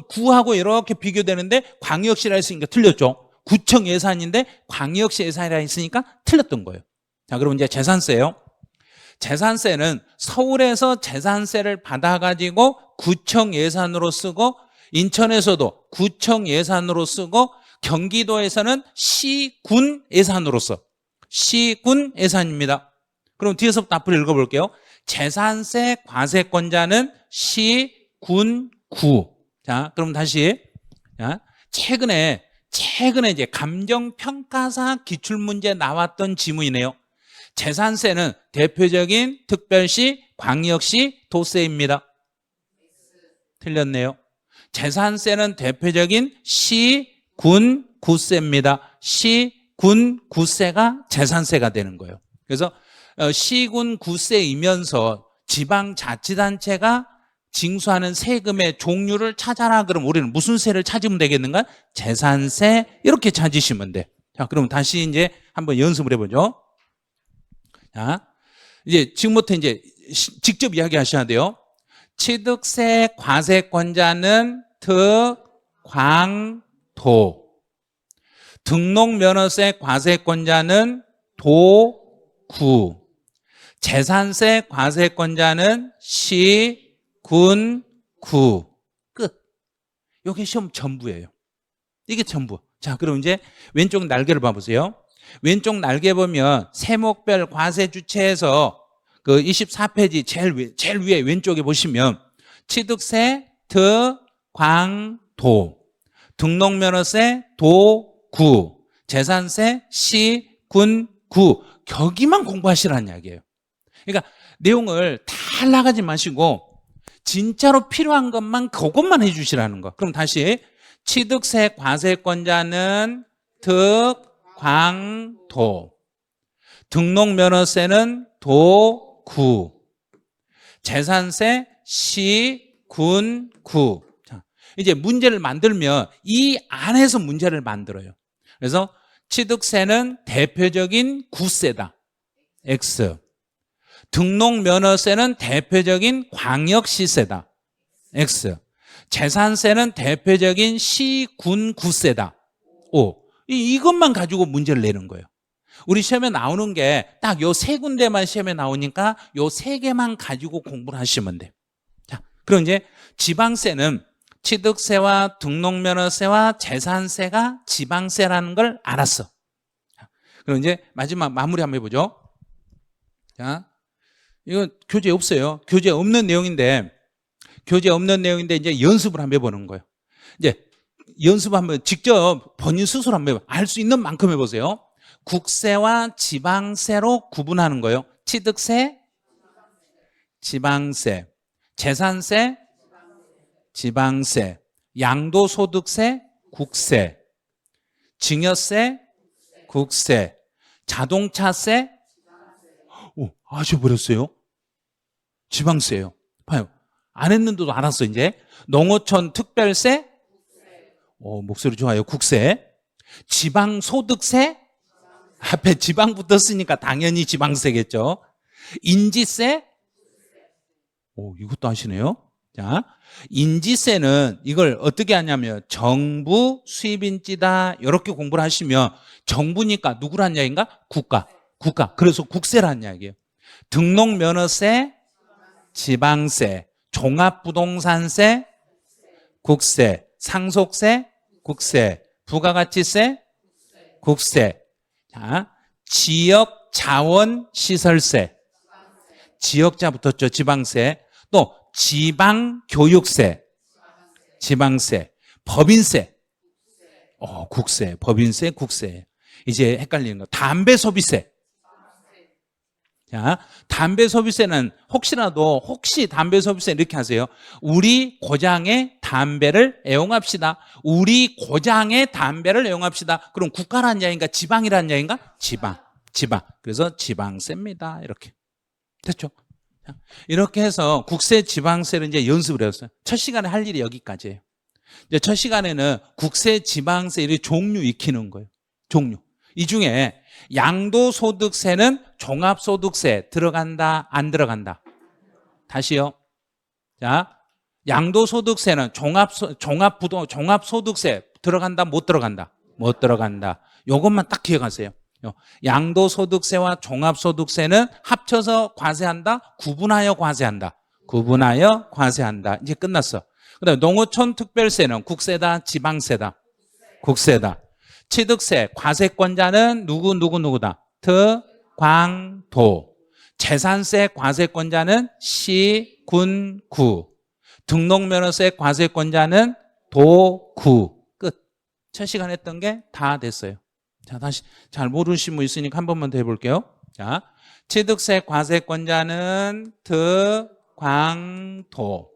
구하고 이렇게 비교되는데 광역시라 했으니까 틀렸죠. 구청 예산인데 광역시 예산이라 했으니까 틀렸던 거예요. 자, 그럼 이제 재산세요. 재산세는 서울에서 재산세를 받아가지고 구청 예산으로 쓰고, 인천에서도 구청 예산으로 쓰고, 경기도에서는 시군 예산으로 써. 시군 예산입니다. 그럼 뒤에서부터 앞으로 읽어볼게요. 재산세 과세권자는 시군구. 자, 그럼 다시. 자, 최근에 이제 감정평가사 기출문제 나왔던 지문이네요. 재산세는 대표적인 특별시, 광역시, 도세입니다. 틀렸네요. 재산세는 대표적인 시, 군, 구세입니다. 시, 군, 구세가 재산세가 되는 거예요. 그래서 시군, 구세이면서 지방자치단체가 징수하는 세금의 종류를 찾아라. 그럼 우리는 무슨 세를 찾으면 되겠는가? 재산세 이렇게 찾으시면 돼. 자, 그럼 다시 이제 한번 연습을 해보죠. 자, 이제 지금부터 이제 직접 이야기하셔야 돼요. 취득세 과세권자는 특광도, 등록면허세 과세권자는 도구, 재산세 과세권자는 시, 군, 구. 끝. 이게 시험 전부예요. 이게 전부. 자, 그럼 이제 왼쪽 날개를 봐보세요. 왼쪽 날개 보면 세목별 과세 주체에서 그 24페이지 제일 위에 왼쪽에 보시면 취득세, 득, 광, 도, 등록면허세, 도, 구, 재산세, 시, 군, 구. 여기만 공부하시라는 이야기예요. 그러니까 내용을 다 나가지 마시고 진짜로 필요한 것만 그것만 해주시라는 거. 그럼 다시 취득세 과세권자는 득, 광, 도, 등록면허세는 도, 구, 재산세, 시, 군, 구. 자, 이제 문제를 만들면 이 안에서 문제를 만들어요. 그래서 취득세는 대표적인 구세다, X. 등록면허세는 대표적인 광역시세다, X. 재산세는 대표적인 시, 군, 구세다, O. 이것만 가지고 문제를 내는 거예요. 우리 시험에 나오는 게 딱 요 세 군데만 시험에 나오니까 요 세 개만 가지고 공부를 하시면 돼요. 자, 그럼 이제 지방세는 취득세와 등록면허세와 재산세가 지방세라는 걸 알았어. 자, 그럼 이제 마지막 마무리 한번 해보죠. 자, 이거 교재 없어요. 교재 없는 내용인데 이제 연습을 한번 해보는 거예요. 이제 연습 한번 직접 본인 스스로 한번 알 수 있는 만큼 해보세요. 국세와 지방세로 구분하는 거예요. 취득세, 지방세, 재산세, 지방세, 양도소득세, 국세, 증여세, 국세, 자동차세, 오, 아셔버렸어요. 지방세예요. 봐요. 안 했는데도 알았어. 이제 농어촌 특별세, 목소리 좋아요. 국세, 지방소득세, 앞에 지방 붙었으니까 당연히 지방세겠죠. 인지세, 이것도 아시네요. 자, 인지세는 이걸 어떻게 하냐면 정부 수입인지다 이렇게 공부를 하시면 정부니까 누구란 이야기인가? 국가. 그래서 국세라는 이야기예요. 등록면허세, 지방세, 종합부동산세, 국세, 상속세, 국세, 부가가치세, 국세. 자, 지역자원시설세, 지역자 붙었죠. 지방세. 또 지방교육세, 지방세, 법인세, 국세, 법인세, 국세. 이제 헷갈리는 거. 담배소비세. 자, 담배소비세는 혹시 담배소비세 이렇게 하세요. 우리 고장의 담배를 애용합시다. 우리 고장의 담배를 애용합시다. 그럼 국가라는 이야기인가 지방이라는 이야기인가? 지방. 그래서 지방세입니다. 이렇게. 됐죠? 자, 이렇게 해서 국세, 지방세를 이제 연습을 했어요. 첫 시간에 할 일이 여기까지예요. 이제 첫 시간에는 국세, 지방세 이 종류 익히는 거예요. 종류. 이 중에 양도소득세는 종합소득세 들어간다, 안 들어간다? 다시요. 자, 양도소득세는 종합소득세 들어간다, 못 들어간다? 못 들어간다. 요것만 딱 기억하세요. 양도소득세와 종합소득세는 합쳐서 과세한다, 구분하여 과세한다. 구분하여 과세한다. 이제 끝났어. 그다음에 농어촌 특별세는 국세다, 지방세다? 국세다. 취득세 과세권자는 누구다? 득, 광, 도. 재산세 과세권자는 시, 군, 구. 등록면허세 과세권자는 도, 구. 끝. 첫 시간 했던 게 다 됐어요. 자, 다시 잘 모르신 분 있으니까 한 번만 더 해볼게요. 자, 취득세 과세권자는 득, 광, 도.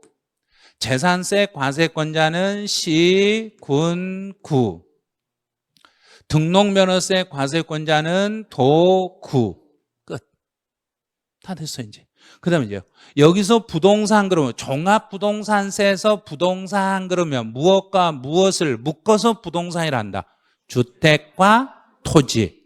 재산세 과세권자는 시, 군, 구. 등록면허세 과세권자는 도, 구. 끝. 다 됐어요, 이제. 그 다음에 이제 여기서 부동산 그러면 종합부동산세에서 부동산 그러면 무엇과 무엇을 묶어서 부동산이라 한다? 주택과 토지.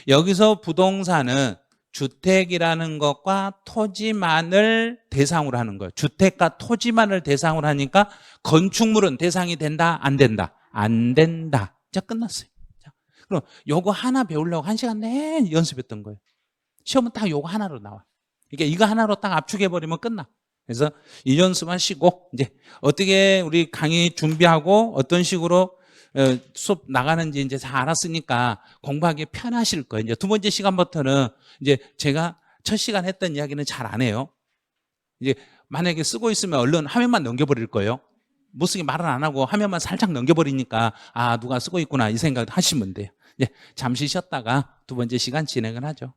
여기서 부동산은 주택이라는 것과 토지만을 대상으로 하는 거예요. 주택과 토지만을 대상으로 하니까 건축물은 대상이 된다, 안 된다? 안 된다. 자, 끝났어요. 자, 그럼 요거 하나 배우려고 1시간 내내 연습했던 거예요. 시험은 딱 요거 하나로 나와. 그러니까 이거 하나로 딱 압축해버리면 끝나. 그래서 이 연습 하시고 이제 어떻게 우리 강의 준비하고 어떤 식으로 수업 나가는지 이제 다 알았으니까 공부하기 편하실 거예요. 이제 두 번째 시간부터는 이제 제가 첫 시간 했던 이야기는 잘 안 해요. 이제 만약에 쓰고 있으면 얼른 화면만 넘겨버릴 거예요. 못 쓰게 말은 안 하고 화면만 살짝 넘겨버리니까 아 누가 쓰고 있구나 이 생각 하시면 돼요. 이제 잠시 쉬었다가 두 번째 시간 진행을 하죠.